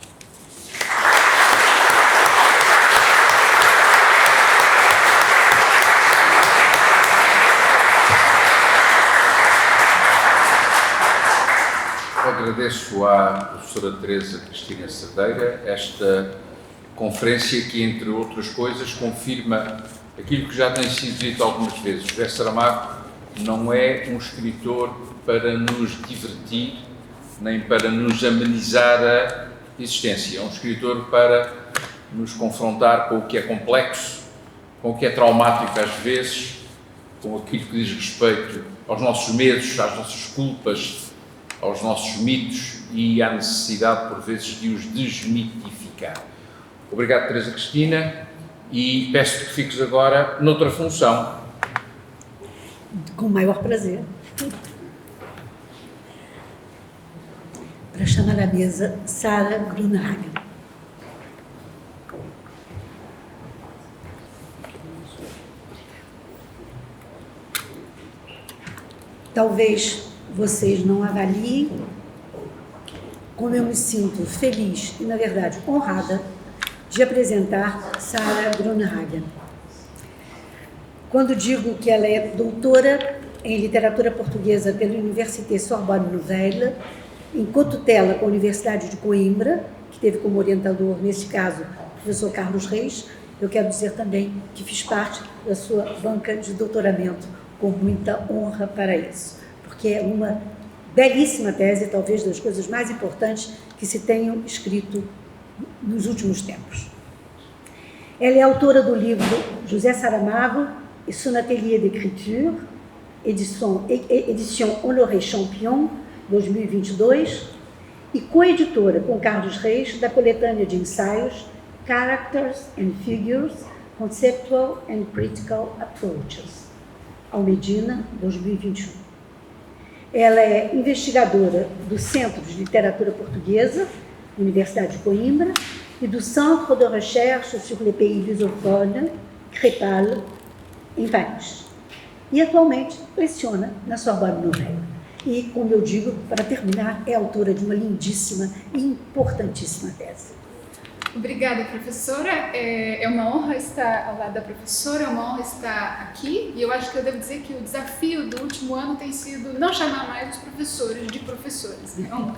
Agradeço à professora Teresa Cristina Cerdeira esta conferência que, entre outras coisas, confirma aquilo que já tem sido dito algumas vezes. José Saramago não é um escritor para nos divertir, nem para nos amenizar a existência. É um escritor para nos confrontar com o que é complexo, com o que é traumático às vezes, com aquilo que diz respeito aos nossos medos, às nossas culpas, aos nossos mitos e à necessidade, por vezes, de os desmitificar. Obrigado, Teresa Cristina, e peço que fiques agora noutra função. Com o maior prazer. Para chamar à mesa Sara Grunhagen. Talvez vocês não avaliem como eu me sinto feliz e, na verdade, honrada de apresentar Sara Grunhagen. Quando digo que ela é doutora em literatura portuguesa pela Université Sorbonne Nouvelle, em cotutela com a Universidade de Coimbra, que teve como orientador, nesse caso, o professor Carlos Reis, eu quero dizer também que fiz parte da sua banca de doutoramento, com muita honra para isso, porque é uma belíssima tese, talvez das coisas mais importantes que se tenham escrito nos últimos tempos. Ela é autora do livro José Saramago et son atelier d'écriture, édition Honoré Champion, 2022, e coeditora com Carlos Reis da coletânea de ensaios Characters and Figures, Conceptual and Critical Approaches, Almedina, 2021. Ela é investigadora do Centro de Literatura Portuguesa, Universidade de Coimbra, e do Centre de Recherche sur les Pays Lusophones, CREPAL, em Paris. E atualmente leciona na Sorbonne Nouvelle. E, como eu digo, para terminar, é autora de uma lindíssima e importantíssima tese. Obrigada, professora. É uma honra estar ao lado da professora, é uma honra estar aqui. E eu acho que eu devo dizer que o desafio do último ano tem sido não chamar mais os professores de professores. Então,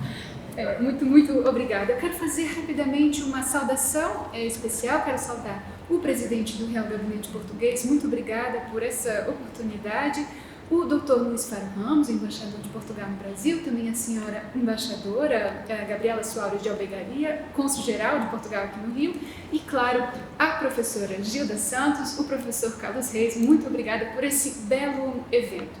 muito obrigada. Eu quero fazer rapidamente uma saudação especial. Quero saudar o presidente do Real Gabinete Português. Muito obrigada por essa oportunidade. O Dr. Luís Faro Ramos, embaixador de Portugal no Brasil, também a senhora embaixadora Gabriela Soares de Albergaria, cônsul-geral de Portugal aqui no Rio, e, claro, a professora Gilda Santos, o professor Carlos Reis. Muito obrigada por esse belo evento.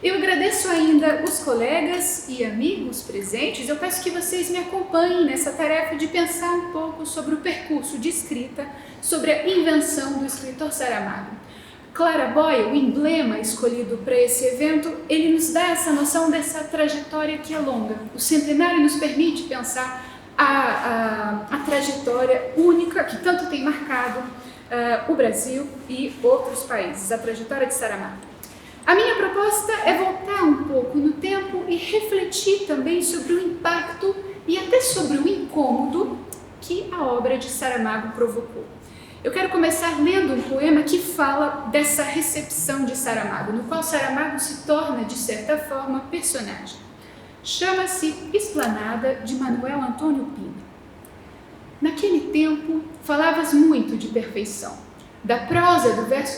Eu agradeço ainda os colegas e amigos presentes. Eu peço que vocês me acompanhem nessa tarefa de pensar um pouco sobre o percurso de escrita, sobre a invenção do escritor Saramago. Claraboia, o emblema escolhido para esse evento, ele nos dá essa noção dessa trajetória que é longa. O centenário nos permite pensar a trajetória única que tanto tem marcado o Brasil e outros países, a trajetória de Saramago. A minha proposta é voltar um pouco no tempo e refletir também sobre o impacto e até sobre o incômodo que a obra de Saramago provocou. Eu quero começar lendo um poema que fala dessa recepção de Saramago, no qual Saramago se torna, de certa forma, personagem. Chama-se Esplanada, de Manuel Antônio Pina. Naquele tempo, falavas muito de perfeição, da prosa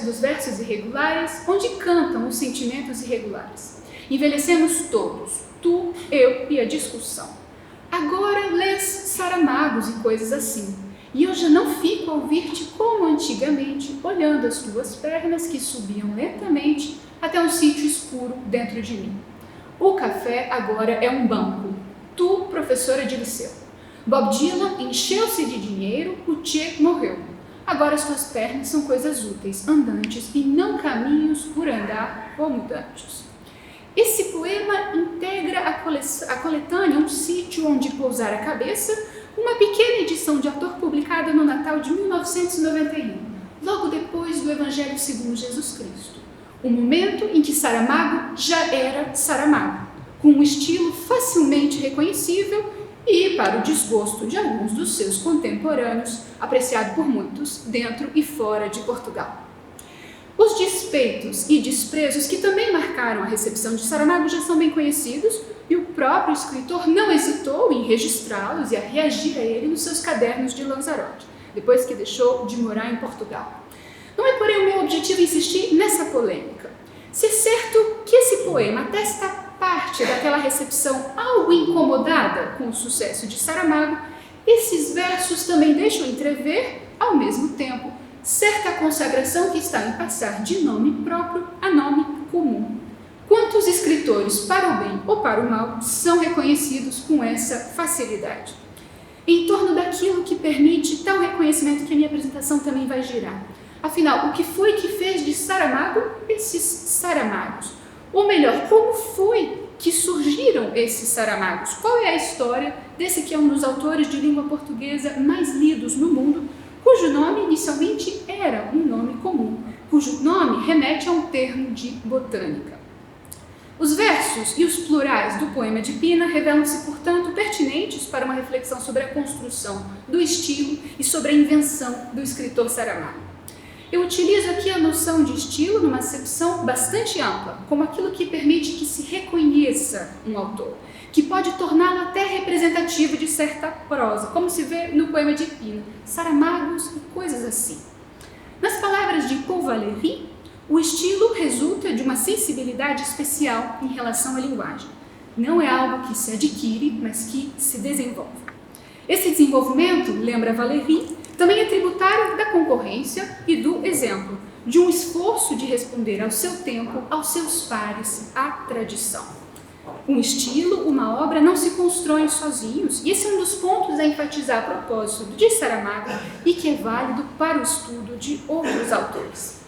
dos versos irregulares, onde cantam os sentimentos irregulares. Envelhecemos todos, tu, eu e a discussão. Agora lês Saramagos e coisas assim. E eu já não fico a ouvir-te como antigamente, olhando as tuas pernas que subiam lentamente até um sítio escuro dentro de mim. O café agora é um banco. Tu, professora de liceu. Bob Dylan encheu-se de dinheiro, o Che morreu. Agora as tuas pernas são coisas úteis, andantes e não caminhos por andar como dantes. Esse poema integra a coletânea Um Sítio Onde Pousar a Cabeça, uma pequena edição de autor publicada no Natal de 1991, logo depois do Evangelho segundo Jesus Cristo. O momento em que Saramago já era Saramago, com um estilo facilmente reconhecível e, para o desgosto de alguns dos seus contemporâneos, apreciado por muitos dentro e fora de Portugal. Os despeitos e desprezos que também marcaram a recepção de Saramago já são bem conhecidos, e o próprio escritor não hesitou em registrá-los e a reagir a ele nos seus cadernos de Lanzarote, depois que deixou de morar em Portugal. Não é, porém, o meu objetivo insistir nessa polêmica. Se é certo que esse poema atesta parte daquela recepção algo incomodada com o sucesso de Saramago, esses versos também deixam entrever, ao mesmo tempo, certa consagração que está em passar de nome próprio a nome comum. Quantos escritores, para o bem ou para o mal, são reconhecidos com essa facilidade? Em torno daquilo que permite tal reconhecimento que a minha apresentação também vai girar. Afinal, o que foi que fez de Saramago esses Saramagos? Ou melhor, como foi que surgiram esses Saramagos? Qual é a história desse que é um dos autores de língua portuguesa mais lidos no mundo, cujo nome inicialmente era um nome comum, cujo nome remete a um termo de botânica? Os versos e os plurais do poema de Pina revelam-se, portanto, pertinentes para uma reflexão sobre a construção do estilo e sobre a invenção do escritor Saramago. Eu utilizo aqui a noção de estilo numa acepção bastante ampla, como aquilo que permite que se reconheça um autor, que pode torná-lo até representativo de certa prosa, como se vê no poema de Pina, Saramagos e coisas assim. Nas palavras de Paul Valéry, o estilo resulta de uma sensibilidade especial em relação à linguagem. Não é algo que se adquire, mas que se desenvolve. Esse desenvolvimento, lembra Valéry, também é tributário da concorrência e do exemplo, de um esforço de responder ao seu tempo, aos seus pares, à tradição. Um estilo, uma obra, não se constroem sozinhos, e esse é um dos pontos a enfatizar a propósito de Saramago e que é válido para o estudo de outros autores.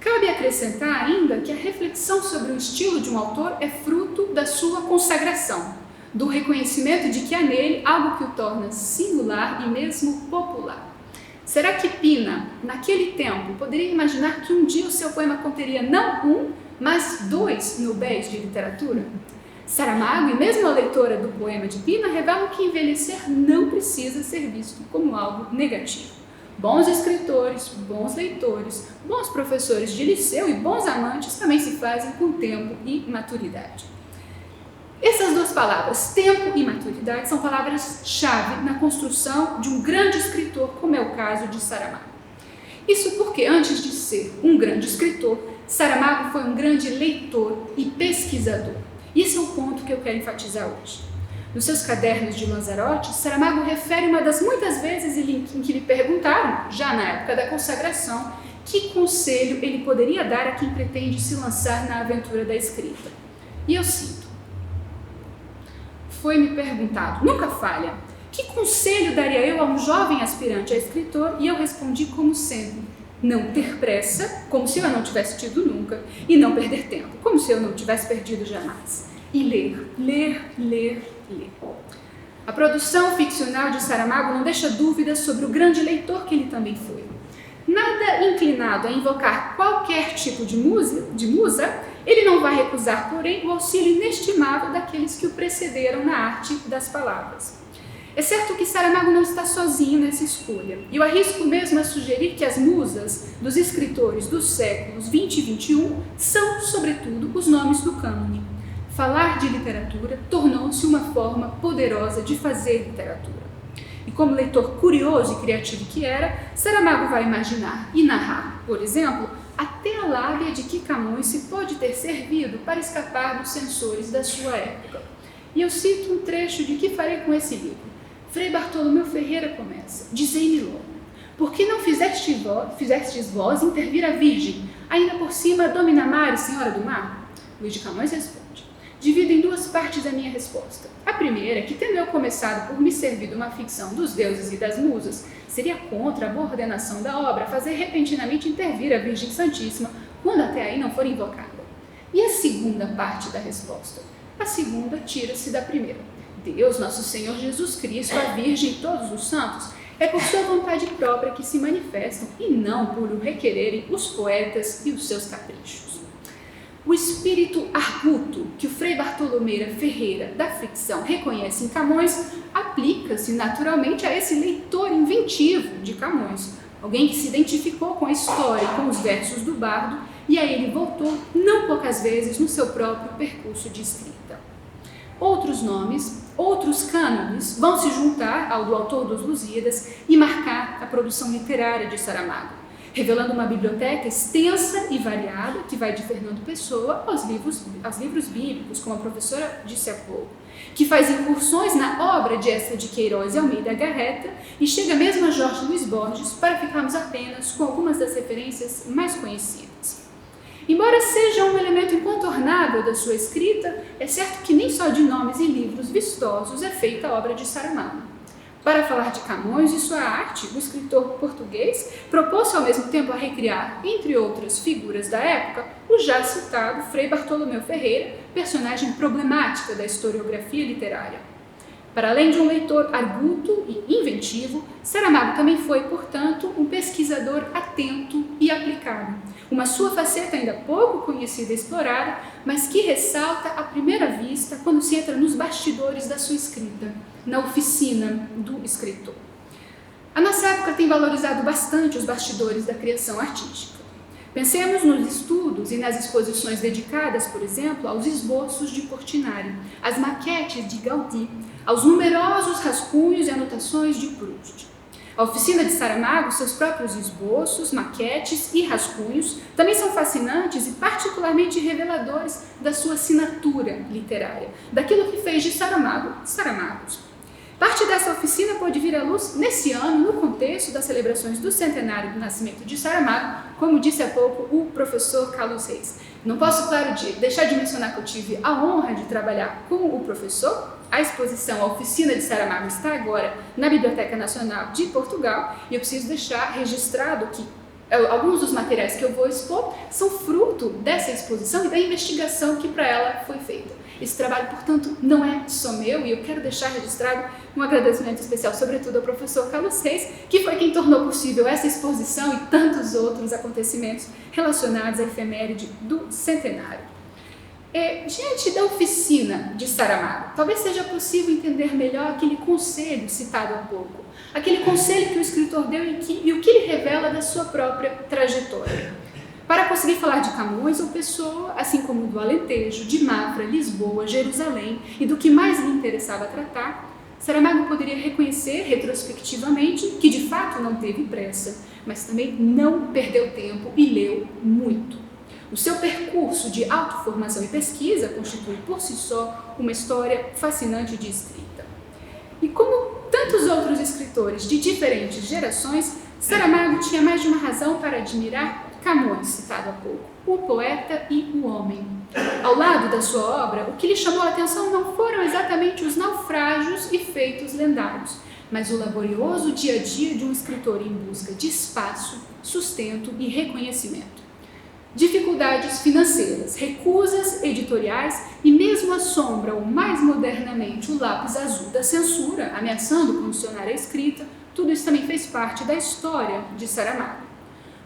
Cabe acrescentar ainda que a reflexão sobre o estilo de um autor é fruto da sua consagração, do reconhecimento de que há nele algo que o torna singular e mesmo popular. Será que Pina, naquele tempo, poderia imaginar que um dia o seu poema conteria não um, mas 2 Nobéis de literatura? Saramago e mesmo a leitora do poema de Pina revelam que envelhecer não precisa ser visto como algo negativo. Bons escritores, bons leitores, bons professores de liceu e bons amantes também se fazem com tempo e maturidade. Essas duas palavras, tempo e maturidade, são palavras-chave na construção de um grande escritor, como é o caso de Saramago. Isso porque, antes de ser um grande escritor, Saramago foi um grande leitor e pesquisador. E esse é o ponto que eu quero enfatizar hoje. Nos seus cadernos de Lanzarote, Saramago refere uma das muitas vezes em que lhe perguntaram, já na época da consagração, que conselho ele poderia dar a quem pretende se lançar na aventura da escrita. E eu cito: foi-me perguntado, nunca falha, que conselho daria eu a um jovem aspirante a escritor? E eu respondi como sempre: não ter pressa, como se eu não tivesse tido nunca, e não perder tempo, como se eu não tivesse perdido jamais. E ler, ler, ler, ler. A produção ficcional de Saramago não deixa dúvidas sobre o grande leitor que ele também foi. Nada inclinado a invocar qualquer tipo de musa, ele não vai recusar, porém, o auxílio inestimável daqueles que o precederam na arte das palavras. É certo que Saramago não está sozinho nessa escolha, e eu arrisco mesmo a sugerir que as musas dos escritores dos séculos 20 e 21 são, sobretudo, os nomes do cânone. Falar de literatura tornou-se uma forma poderosa de fazer literatura. E como leitor curioso e criativo que era, Saramago vai imaginar e narrar, por exemplo, até a lábia de que Camões se pode ter servido para escapar dos censores da sua época. E eu cito um trecho de Que Farei com Esse Livro. Frei Bartolomeu Ferreira começa: dizei-me logo, por que não fizestes vós intervir a Virgem, ainda por cima Domina Mares, Senhora do Mar? Luís de Camões responde: divido em duas partes a minha resposta. A primeira é que, tendo eu começado por me servir de uma ficção dos deuses e das musas, seria contra a boa ordenação da obra fazer repentinamente intervir a Virgem Santíssima quando até aí não for invocada. E a segunda parte da resposta? A segunda tira-se da primeira. Deus, nosso Senhor Jesus Cristo, a Virgem e todos os santos, é por sua vontade própria que se manifestam e não por o requererem os poetas e os seus caprichos. O espírito arguto que o Frei Bartolomeu Ferreira da ficção reconhece em Camões aplica-se naturalmente a esse leitor inventivo de Camões, alguém que se identificou com a história e com os versos do bardo e a ele voltou não poucas vezes no seu próprio percurso de escrita. Outros nomes, outros cânones vão se juntar ao do autor dos Lusíadas e marcar a produção literária de Saramago, revelando uma biblioteca extensa e variada que vai de Fernando Pessoa aos livros bíblicos, como a professora disse há pouco, que faz incursões na obra de Eça de Queiroz e Almeida Garreta e chega mesmo a Jorge Luiz Borges, para ficarmos apenas com algumas das referências mais conhecidas. Embora seja um elemento incontornável da sua escrita, é certo que nem só de nomes e livros vistosos é feita a obra de Saramago. Para falar de Camões e sua arte, o escritor português propôs-se ao mesmo tempo a recriar, entre outras figuras da época, o já citado Frei Bartolomeu Ferreira, personagem problemática da historiografia literária. Para além de um leitor arguto e inventivo, Saramago também foi, portanto, um pesquisador atento e aplicado, uma sua faceta ainda pouco conhecida e explorada, mas que ressalta à primeira vista quando se entra nos bastidores da sua escrita, na oficina do escritor. A nossa época tem valorizado bastante os bastidores da criação artística. Pensemos nos estudos e nas exposições dedicadas, por exemplo, aos esboços de Portinari, às maquetes de Gaudí, aos numerosos rascunhos e anotações de Proust. A oficina de Saramago, seus próprios esboços, maquetes e rascunhos também são fascinantes e particularmente reveladores da sua assinatura literária, daquilo que fez de Saramago, Saramagos. Parte dessa oficina pode vir à luz nesse ano, no contexto das celebrações do centenário do nascimento de Saramago, como disse há pouco o professor Carlos Reis. Não posso, claro, deixar de mencionar que eu tive a honra de trabalhar com o professor. A exposição, a oficina de Saramago, está agora na Biblioteca Nacional de Portugal e eu preciso deixar registrado que alguns dos materiais que eu vou expor são fruto dessa exposição e da investigação que para ela foi feita. Esse trabalho, portanto, não é só meu e eu quero deixar registrado um agradecimento especial, sobretudo ao professor Carlos Reis, que foi quem tornou possível essa exposição e tantos outros acontecimentos relacionados à efeméride do centenário. Diante da oficina de Saramago, talvez seja possível entender melhor aquele conselho citado há pouco, aquele conselho que o escritor deu e o que ele revela da sua própria trajetória. Para conseguir falar de Camões ou Pessoa, assim como do Alentejo, de Mafra, Lisboa, Jerusalém e do que mais lhe interessava tratar, Saramago poderia reconhecer retrospectivamente que de fato não teve pressa, mas também não perdeu tempo e leu muito. O seu percurso de autoformação e pesquisa constitui por si só uma história fascinante de escrita. E como tantos outros escritores de diferentes gerações, Saramago tinha mais de uma razão para admirar Camões, citado há pouco, o poeta e o homem. Ao lado da sua obra, o que lhe chamou a atenção não foram exatamente os naufrágios e feitos lendários, mas o laborioso dia a dia de um escritor em busca de espaço, sustento e reconhecimento. Dificuldades financeiras, recusas editoriais e mesmo a sombra, ou mais modernamente o lápis azul da censura, ameaçando condicionar a escrita, tudo isso também fez parte da história de Saramago.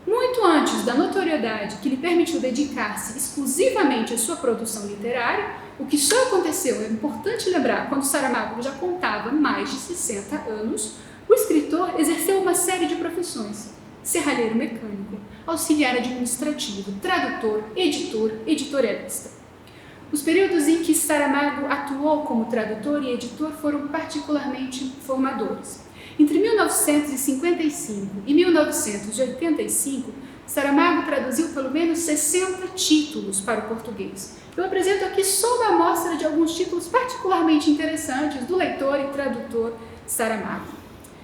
Muito antes da notoriedade que lhe permitiu dedicar-se exclusivamente à sua produção literária, o que só aconteceu, é importante lembrar, quando Saramago já contava mais de 60 anos, o escritor exerceu uma série de profissões: serralheiro mecânico, auxiliar administrativo, tradutor, editor, editorialista. Os períodos em que Saramago atuou como tradutor e editor foram particularmente formadores. Entre 1955 e 1985, Saramago traduziu pelo menos 60 títulos para o português. Eu apresento aqui só uma amostra de alguns títulos particularmente interessantes do leitor e tradutor Saramago.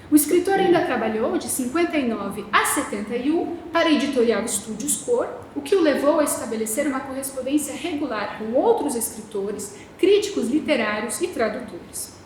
O escritor ainda trabalhou de 59 a 71 para a editorial Estúdios Cor, o que o levou a estabelecer uma correspondência regular com outros escritores, críticos literários e tradutores.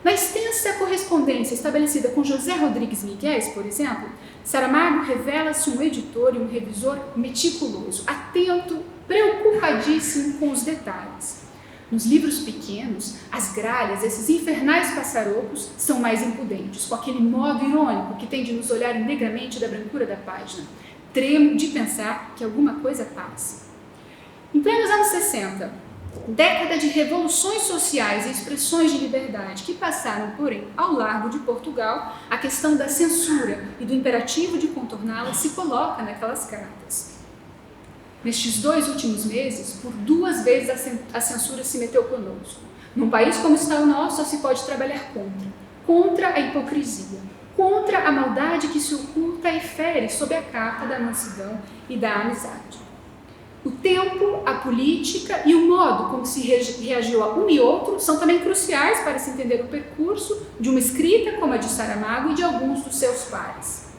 Na extensa correspondência estabelecida com José Rodrigues Miguel, por exemplo, Saramago revela-se um editor e um revisor meticuloso, atento, preocupadíssimo com os detalhes. Nos livros pequenos, as gralhas, esses infernais passarocos, são mais impudentes, com aquele modo irônico que tem de nos olhar negramente da brancura da página. Tremo de pensar que alguma coisa passe. Em plenos anos 60, década de revoluções sociais e expressões de liberdade que passaram, porém, ao largo de Portugal, a questão da censura e do imperativo de contorná-la se coloca naquelas cartas. Nestes 2 últimos meses, por 2 vezes a censura se meteu conosco. Num país como está o nosso, só se pode trabalhar contra a hipocrisia, contra a maldade que se oculta e fere sob a capa da mansidão e da amizade. O tempo, a política e o modo como se reagiu a um e outro são também cruciais para se entender o percurso de uma escrita como a de Saramago e de alguns dos seus pares.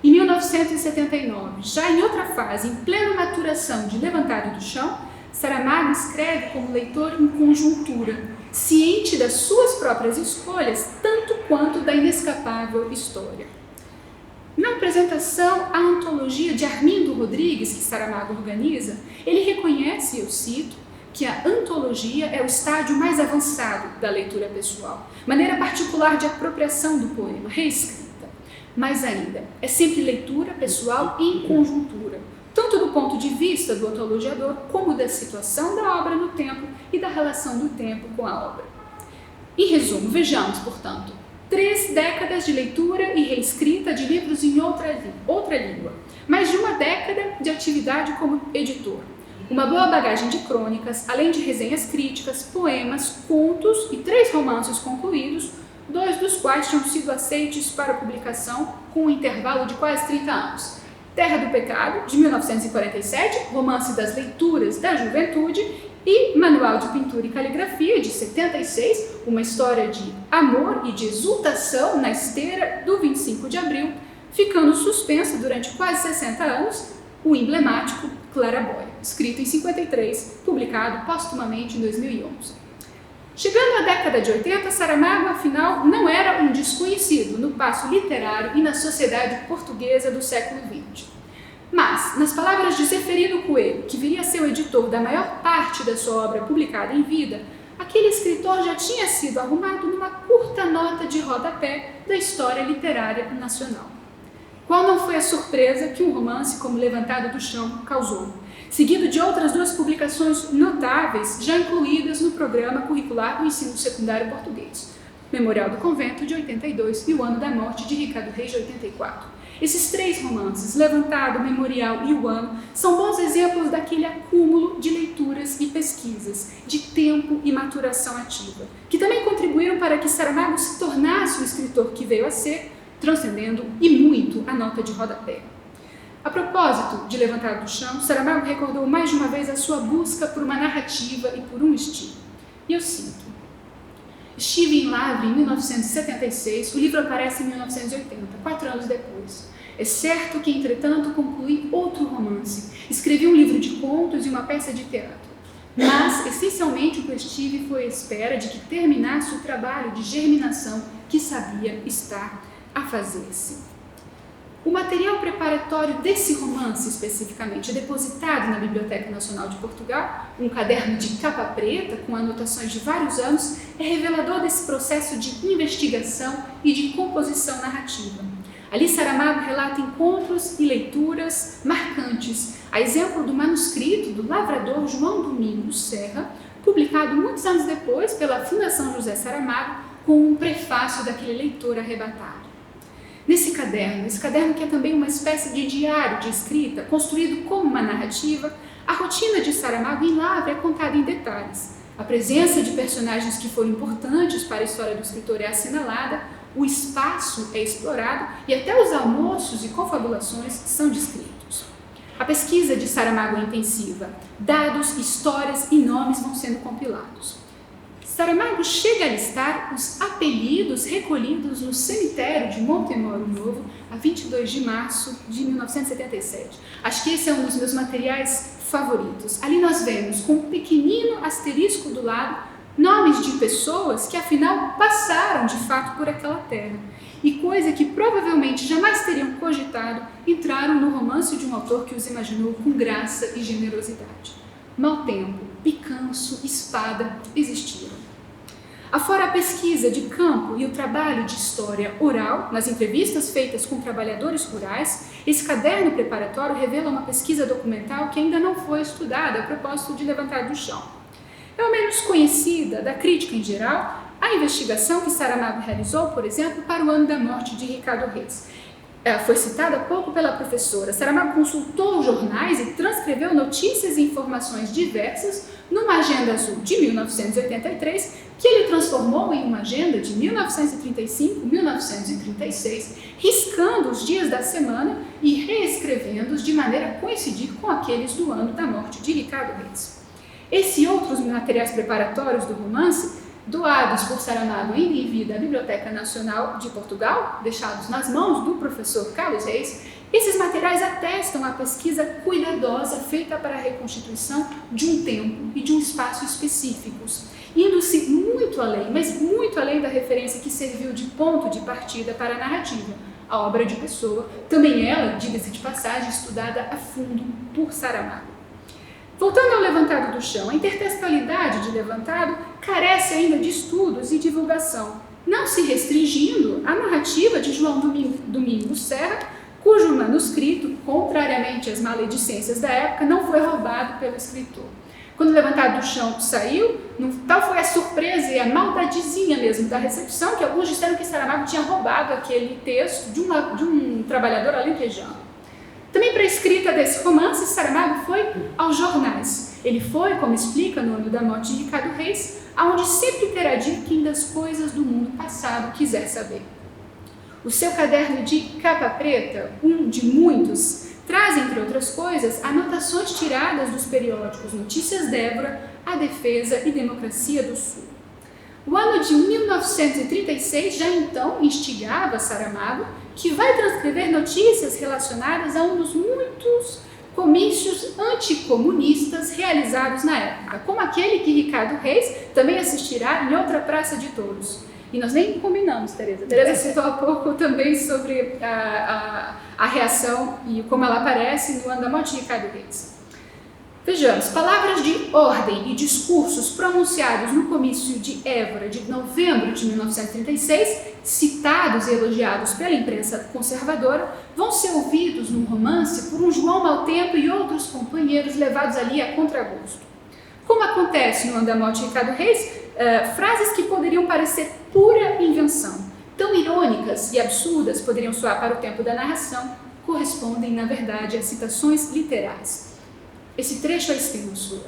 Em 1979, já em outra fase, em plena maturação de Levantado do Chão, Saramago escreve como leitor em conjuntura, ciente das suas próprias escolhas, tanto quanto da inescapável história. Na apresentação à antologia de Armindo Rodrigues, que Saramago organiza, ele reconhece, eu cito, que a antologia é o estágio mais avançado da leitura pessoal, maneira particular de apropriação do poema, reescrita. Mais ainda, é sempre leitura pessoal em conjuntura, tanto do ponto de vista do antologiador, como da situação da obra no tempo e da relação do tempo com a obra. Em resumo, vejamos, portanto, 3 décadas de leitura e reescrita de livros em outra língua, mais de uma década de atividade como editor, uma boa bagagem de crônicas, além de resenhas críticas, poemas, contos e 3 romances concluídos, 2 dos quais tinham sido aceites para publicação com um intervalo de quase 30 anos. Terra do Pecado, de 1947, romance das leituras da juventude, e Manual de Pintura e Caligrafia, de 76, uma história de amor e de exultação na esteira do 25 de abril, ficando suspensa durante quase 60 anos, o emblemático Claraboia, escrito em 53, publicado póstumamente em 2011. Chegando à década de 80, Saramago, afinal, não era um desconhecido no passo literário e na sociedade portuguesa do século XX. Mas, nas palavras de Zeferino Coelho, que viria a ser o editor da maior parte da sua obra publicada em vida, aquele escritor já tinha sido arrumado numa curta nota de rodapé da história literária nacional. Qual não foi a surpresa que um romance como Levantado do Chão causou? Seguido de outras 2 publicações notáveis já incluídas no programa curricular do ensino secundário português, Memorial do Convento, de 82, e O Ano da Morte, de Ricardo Reis, de 84. Esses 3 romances, Levantado, Memorial e O Ano, são bons exemplos daquele acúmulo de leituras e pesquisas, de tempo e maturação ativa, que também contribuíram para que Saramago se tornasse o escritor que veio a ser, transcendendo e muito a nota de rodapé. A propósito de Levantado do Chão, Saramago recordou mais de uma vez a sua busca por uma narrativa e por um estilo. E eu cito: estive em Lavre em 1976, o livro aparece em 1980, 4 anos depois. É certo que, entretanto, concluí outro romance. Escrevi um livro de contos e uma peça de teatro. Mas, essencialmente, o que eu estive foi à espera de que terminasse o trabalho de germinação que sabia estar a fazer-se. O material preparatório desse romance, especificamente, é depositado na Biblioteca Nacional de Portugal, um caderno de capa preta com anotações de vários anos, é revelador desse processo de investigação e de composição narrativa. Ali Saramago relata encontros e leituras marcantes, a exemplo do manuscrito do lavrador João Domingos Serra, publicado muitos anos depois pela Fundação José Saramago, com um prefácio daquele leitor arrebatado. Nesse caderno, esse caderno que é também uma espécie de diário de escrita, construído como uma narrativa, a rotina de Saramago em Lavra é contada em detalhes. A presença de personagens que foram importantes para a história do escritor é assinalada, o espaço é explorado e até os almoços e confabulações são descritos. A pesquisa de Saramago é intensiva. Dados, histórias e nomes vão sendo compilados. Saramago chega a listar os apelidos recolhidos no cemitério de Montemoro Novo, a 22 de março de 1977. Acho que esse é um dos meus materiais favoritos. Ali nós vemos, com um pequenino asterisco do lado, nomes de pessoas que afinal passaram de fato por aquela terra e coisa que provavelmente jamais teriam cogitado entraram no romance de um autor que os imaginou com graça e generosidade. Mau tempo, picanço, espada existiram. Afora a pesquisa de campo e o trabalho de história oral, nas entrevistas feitas com trabalhadores rurais, esse caderno preparatório revela uma pesquisa documental que ainda não foi estudada a propósito de Levantado do Chão. Pelo menos conhecida da crítica em geral, a investigação que Saramago realizou, por exemplo, para O Ano da Morte, de Ricardo Reis. Ela foi citada há pouco pela professora. Saramago consultou jornais e transcreveu notícias e informações diversas numa agenda azul de 1983, que ele transformou em uma agenda de 1935-1936, riscando os dias da semana e reescrevendo-os de maneira a coincidir com aqueles do Ano da Morte, de Ricardo Reis. Esse e outros materiais preparatórios do romance, doados por Saramago ainda em vida à Biblioteca Nacional de Portugal, deixados nas mãos do professor Carlos Reis, esses materiais atestam a pesquisa cuidadosa feita para a reconstituição de um tempo e de um espaço específicos, indo-se muito além, mas muito além da referência que serviu de ponto de partida para a narrativa, a obra de Pessoa, também ela, diga-se de passagem, estudada a fundo por Saramago. Voltando ao Levantado do Chão, a intertextualidade de Levantado carece ainda de estudos e divulgação, não se restringindo à narrativa de João Domingos Serra, cujo manuscrito, contrariamente às maledicências da época, não foi roubado pelo escritor. Quando Levantado do Chão saiu, tal foi a surpresa e a maldadezinha mesmo da recepção, que alguns disseram que Saramago tinha roubado aquele texto de um trabalhador alentejano. Também para a escrita desse romance, Saramago foi aos jornais. Ele foi, como explica no Ano da Morte de Ricardo Reis, aonde sempre terá dito quem das coisas do mundo passado quiser saber. O seu caderno de capa preta, um de muitos, traz, entre outras coisas, anotações tiradas dos periódicos Notícias Débora, A Defesa e Democracia do Sul. O ano de 1936 já então instigava Saramago, que vai transcrever notícias relacionadas a um dos muitos comícios anticomunistas realizados na época, como aquele que Ricardo Reis também assistirá em outra praça de touros. E nós nem combinamos, Tereza. Tereza citou há pouco também sobre a reação e como ela aparece no Ano da Morte de Ricardo Reis. Vejamos, palavras de ordem e discursos pronunciados no comício de Évora de novembro de 1936, citados e elogiados pela imprensa conservadora, vão ser ouvidos num romance por um João Maltempo e outros companheiros levados ali a contragosto. Como acontece no Andamote Ricardo Reis, frases que poderiam parecer pura invenção, tão irônicas e absurdas poderiam soar para o tempo da narração, correspondem, na verdade, a citações literais. Esse trecho é extenso,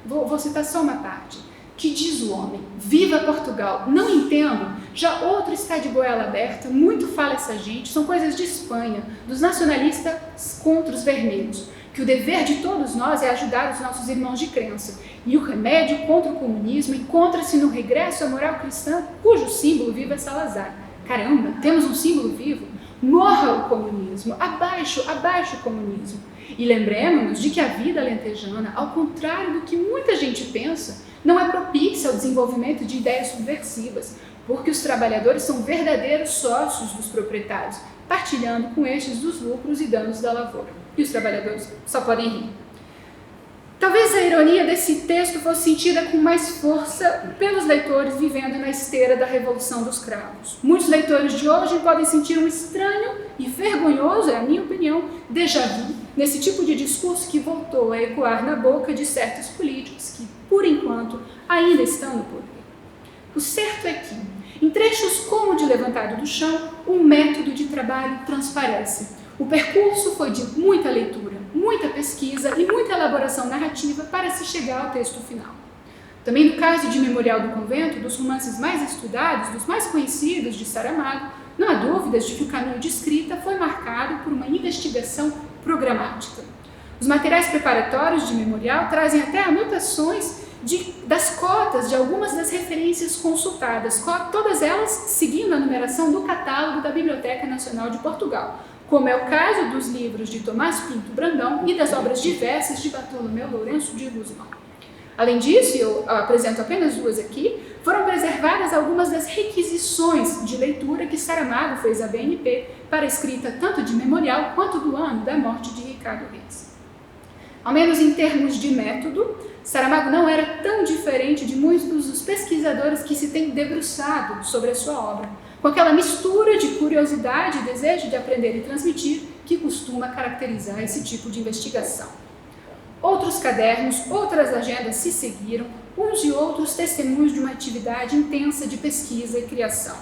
vou citar só uma parte, que diz o homem: viva Portugal, não entendo, já outro está de goela aberta, muito fala essa gente, são coisas de Espanha, dos nacionalistas contra os vermelhos, que o dever de todos nós é ajudar os nossos irmãos de crença, e o remédio contra o comunismo encontra-se no regresso à moral cristã, cujo símbolo vivo é Salazar. Caramba, temos um símbolo vivo? Morra o comunismo, abaixo, abaixo o comunismo. E lembremos-nos de que a vida alentejana, ao contrário do que muita gente pensa, não é propícia ao desenvolvimento de ideias subversivas, porque os trabalhadores são verdadeiros sócios dos proprietários, partilhando com estes dos lucros e danos da lavoura. E os trabalhadores só podem rir. Talvez a ironia desse texto fosse sentida com mais força pelos leitores vivendo na esteira da Revolução dos Cravos. Muitos leitores de hoje podem sentir um estranho e vergonhoso, é a minha opinião, déjà vu, nesse tipo de discurso que voltou a ecoar na boca de certos políticos que, por enquanto, ainda estão no poder. O certo é que, em trechos como o de Levantado do Chão, um método de trabalho transparece. O percurso foi de muita leitura, muita pesquisa e muita elaboração narrativa para se chegar ao texto final. Também no caso de Memorial do Convento, dos romances mais estudados, dos mais conhecidos de Saramago, não há dúvidas de que o caminho de escrita foi marcado por uma investigação programática. Os materiais preparatórios de Memorial trazem até anotações das cotas de algumas das referências consultadas, todas elas seguindo a numeração do catálogo da Biblioteca Nacional de Portugal, como é o caso dos livros de Tomás Pinto Brandão e das obras diversas de Bartolomeu Lourenço de Guzmão. Além disso, eu apresento apenas duas aqui, foram preservadas algumas das requisições de leitura que Saramago fez à BNP para a escrita tanto de Memorial quanto do ano da morte de Ricardo Reis. Ao menos em termos de método, Saramago não era tão diferente de muitos dos pesquisadores que se têm debruçado sobre a sua obra, com aquela mistura de curiosidade e desejo de aprender e transmitir que costuma caracterizar esse tipo de investigação. Outros cadernos, outras agendas se seguiram, uns e outros testemunhos de uma atividade intensa de pesquisa e criação.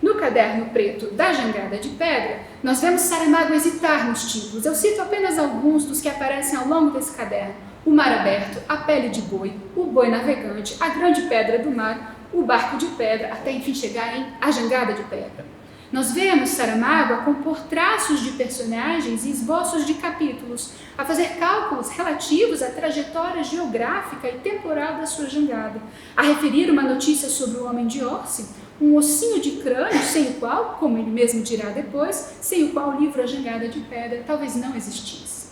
No caderno preto da Jangada de Pedra, nós vemos Saramago hesitar nos títulos. Eu cito apenas alguns dos que aparecem ao longo desse caderno: O Mar Aberto, A Pele de Boi, O Boi Navegante, A Grande Pedra do Mar, O Barco de Pedra, até enfim chegar em A Jangada de Pedra. Nós vemos Saramago a compor traços de personagens e esboços de capítulos, a fazer cálculos relativos à trajetória geográfica e temporal da sua jangada, a referir uma notícia sobre o homem de Orce, um ossinho de crânio sem o qual, como ele mesmo dirá depois, sem o qual o livro A Jangada de Pedra talvez não existisse.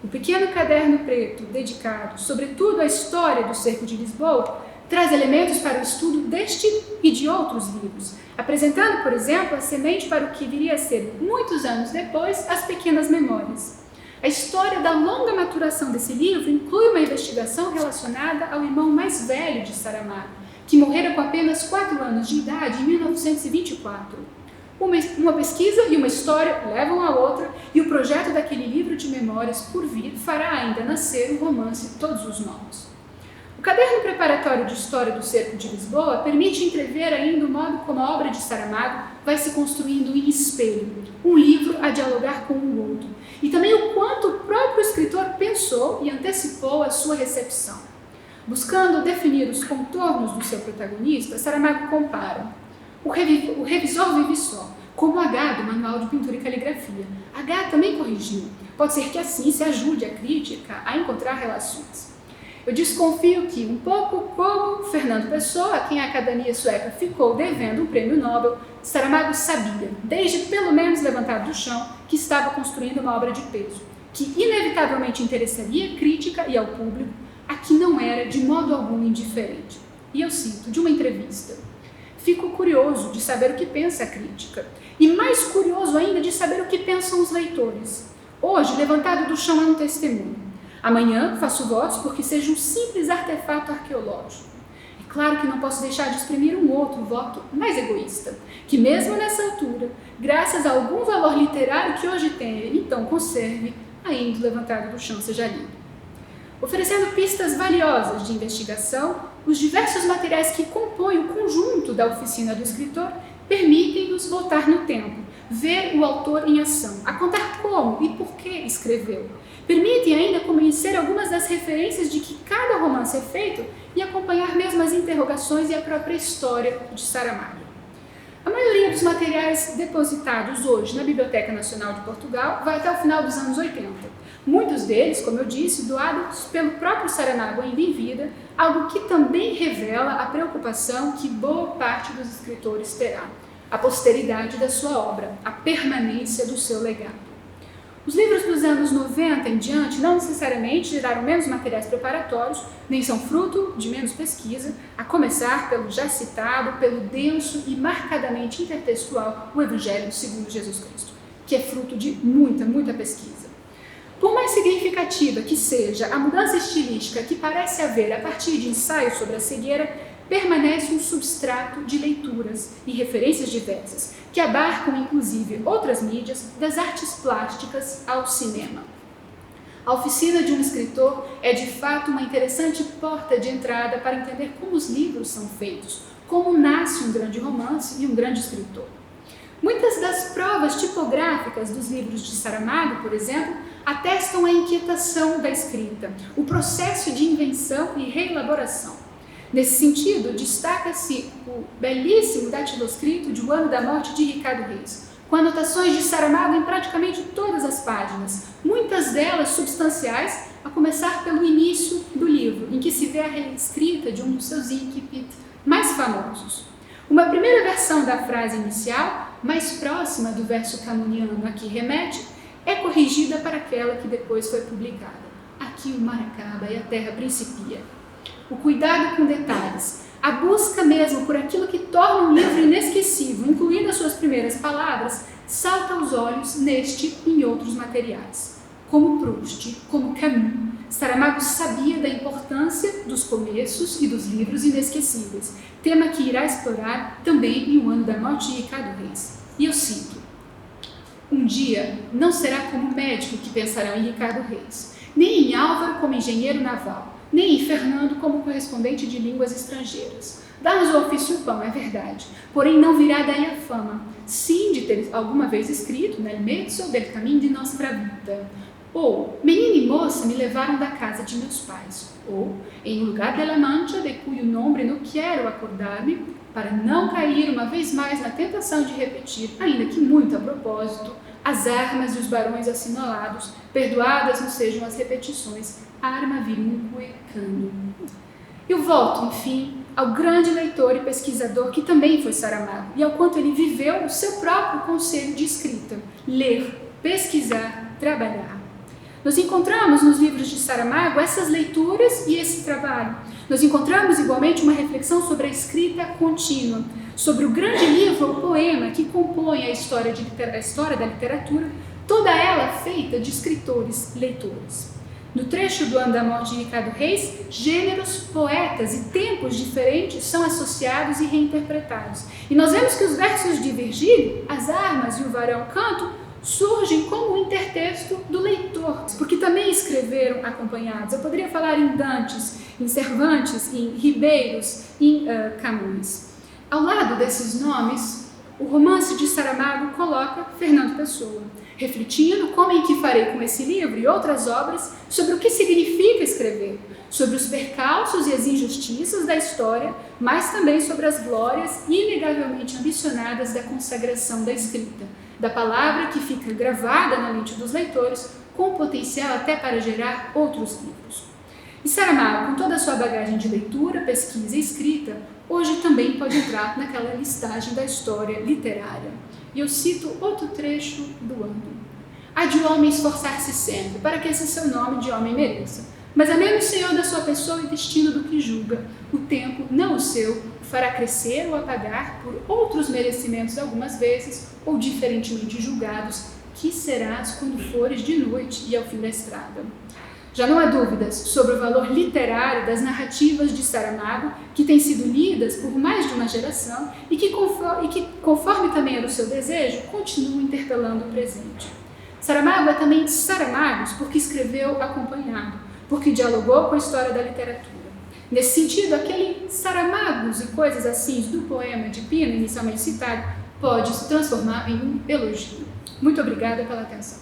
O pequeno caderno preto, dedicado sobretudo à história do Cerco de Lisboa, traz elementos para o estudo deste e de outros livros, apresentando, por exemplo, a semente para o que viria a ser, muitos anos depois, As Pequenas Memórias. A história da longa maturação desse livro inclui uma investigação relacionada ao irmão mais velho de Saramago, que morrera com apenas 4 anos de idade em 1924. Uma pesquisa e uma história levam a outra, e o projeto daquele livro de memórias por vir fará ainda nascer o romance Todos os Novos. O caderno preparatório de História do Cerco de Lisboa permite entrever ainda o modo como a obra de Saramago vai se construindo em espelho, um livro a dialogar com o outro, e também o quanto o próprio escritor pensou e antecipou a sua recepção. Buscando definir os contornos do seu protagonista, Saramago compara o revisor vive só, como H do Manual de Pintura e Caligrafia. H também corrigiu. Pode ser que assim se ajude a crítica a encontrar relações. Eu desconfio que, um pouco como Fernando Pessoa, a quem a Academia Sueca ficou devendo um prêmio Nobel, Saramago sabia, desde pelo menos Levantado do Chão, que estava construindo uma obra de peso, que inevitavelmente interessaria a crítica e ao público, a que não era de modo algum indiferente. E eu cito de uma entrevista: fico curioso de saber o que pensa a crítica, e mais curioso ainda de saber o que pensam os leitores. Hoje, Levantado do Chão é um testemunho. Amanhã faço votos porque seja um simples artefato arqueológico. É claro que não posso deixar de exprimir um outro voto mais egoísta, que mesmo nessa altura, graças a algum valor literário que hoje tem, então conserve, ainda levantado do chão seja lido. Oferecendo pistas valiosas de investigação, os diversos materiais que compõem o conjunto da oficina do escritor permitem-nos voltar no tempo, ver o autor em ação, a contar como e por que escreveu. Permitem ainda conhecer algumas das referências de que cada romance é feito e acompanhar mesmo as interrogações e a própria história de Saramago. A maioria dos materiais depositados hoje na Biblioteca Nacional de Portugal vai até o final dos anos 80. Muitos deles, como eu disse, doados pelo próprio Saramago ainda em vida, algo que também revela a preocupação que boa parte dos escritores terá, a posteridade da sua obra, a permanência do seu legado. Os livros dos anos 90 em diante não necessariamente geraram menos materiais preparatórios, nem são fruto de menos pesquisa, a começar pelo já citado, pelo denso e marcadamente intertextual, o Evangelho segundo Jesus Cristo, que é fruto de muita pesquisa. Por mais significativa que seja a mudança estilística que parece haver a partir de ensaios sobre a cegueira, permanece um substrato de leituras e referências diversas, que abarcam inclusive outras mídias, das artes plásticas ao cinema. A oficina de um escritor é de fato uma interessante porta de entrada para entender como os livros são feitos, como nasce um grande romance e um grande escritor. Muitas das provas tipográficas dos livros de Saramago, por exemplo, atestam a inquietação da escrita, o processo de invenção e reelaboração. Nesse sentido, destaca-se o belíssimo datiloscrito de O Ano da Morte de Ricardo Reis, com anotações de Saramago em praticamente todas as páginas, muitas delas substanciais, a começar pelo início do livro, em que se vê a reescrita de um dos seus incipit mais famosos. Uma primeira versão da frase inicial, mais próxima do verso canoniano a que remete, é corrigida para aquela que depois foi publicada. Aqui o mar acaba e a terra principia. O cuidado com detalhes, a busca mesmo por aquilo que torna um livro inesquecível, incluindo as suas primeiras palavras, salta aos olhos neste e em outros materiais. Como Proust, como Camus, Saramago sabia da importância dos começos e dos livros inesquecíveis, tema que irá explorar também em O Ano da Morte de Ricardo Reis. E eu cito: um dia não será como médico que pensarão em Ricardo Reis, nem em Álvaro como engenheiro naval, nem em Fernando como correspondente de línguas estrangeiras. Dá-nos o ofício o pão, é verdade, porém não virá daí a fama, sim de ter alguma vez escrito nel mezzo del camin di nostra vita, ou menina e moça me levaram da casa de meus pais, ou em lugar della mancha de cuyo nome não quero acordar-me, para não cair uma vez mais na tentação de repetir, ainda que muito a propósito, as armas e os barões assinalados, perdoadas não sejam as repetições, arma virunque cano. Eu volto, enfim, ao grande leitor e pesquisador que também foi Saramago, e ao quanto ele viveu o seu próprio conselho de escrita: ler, pesquisar, trabalhar. Nós encontramos nos livros de Saramago essas leituras e esse trabalho. Nós encontramos igualmente uma reflexão sobre a escrita contínua, sobre o grande livro ou poema que compõe a história da literatura, toda ela feita de escritores leitores. No trecho do Ano da Morte de Ricardo Reis, gêneros, poetas e tempos diferentes são associados e reinterpretados. E nós vemos que os versos de Virgílio, as armas e o varão canto, surgem como um intertexto do leitor, porque também escreveram acompanhados. Eu poderia falar em Dantes, em Cervantes, em Ribeiros, em Camões. Ao lado desses nomes, o romance de Saramago coloca Fernando Pessoa, refletindo como em Que Farei com Esse Livro e outras obras sobre o que significa escrever, sobre os percalços e as injustiças da história, mas também sobre as glórias inegavelmente ambicionadas da consagração da escrita, da palavra que fica gravada na mente dos leitores, com potencial até para gerar outros livros. E Saramago, com toda a sua bagagem de leitura, pesquisa e escrita, hoje também pode entrar naquela listagem da história literária. E eu cito outro trecho do ano. Há de o homem esforçar-se sempre, para que esse seu nome de homem mereça. Mas é mesmo senhor da sua pessoa e destino do que julga. O tempo, não o seu, o fará crescer ou apagar por outros merecimentos algumas vezes, ou diferentemente julgados, que serás quando fores de noite e ao fim da estrada. Já não há dúvidas sobre o valor literário das narrativas de Saramago, que têm sido lidas por mais de uma geração e que, conforme também era o seu desejo, continuam interpelando o presente. Saramago é também Saramagos porque escreveu acompanhado, porque dialogou com a história da literatura. Nesse sentido, aquele Saramagos e coisas assim do poema de Pina, inicialmente citado, pode se transformar em um elogio. Muito obrigada pela atenção.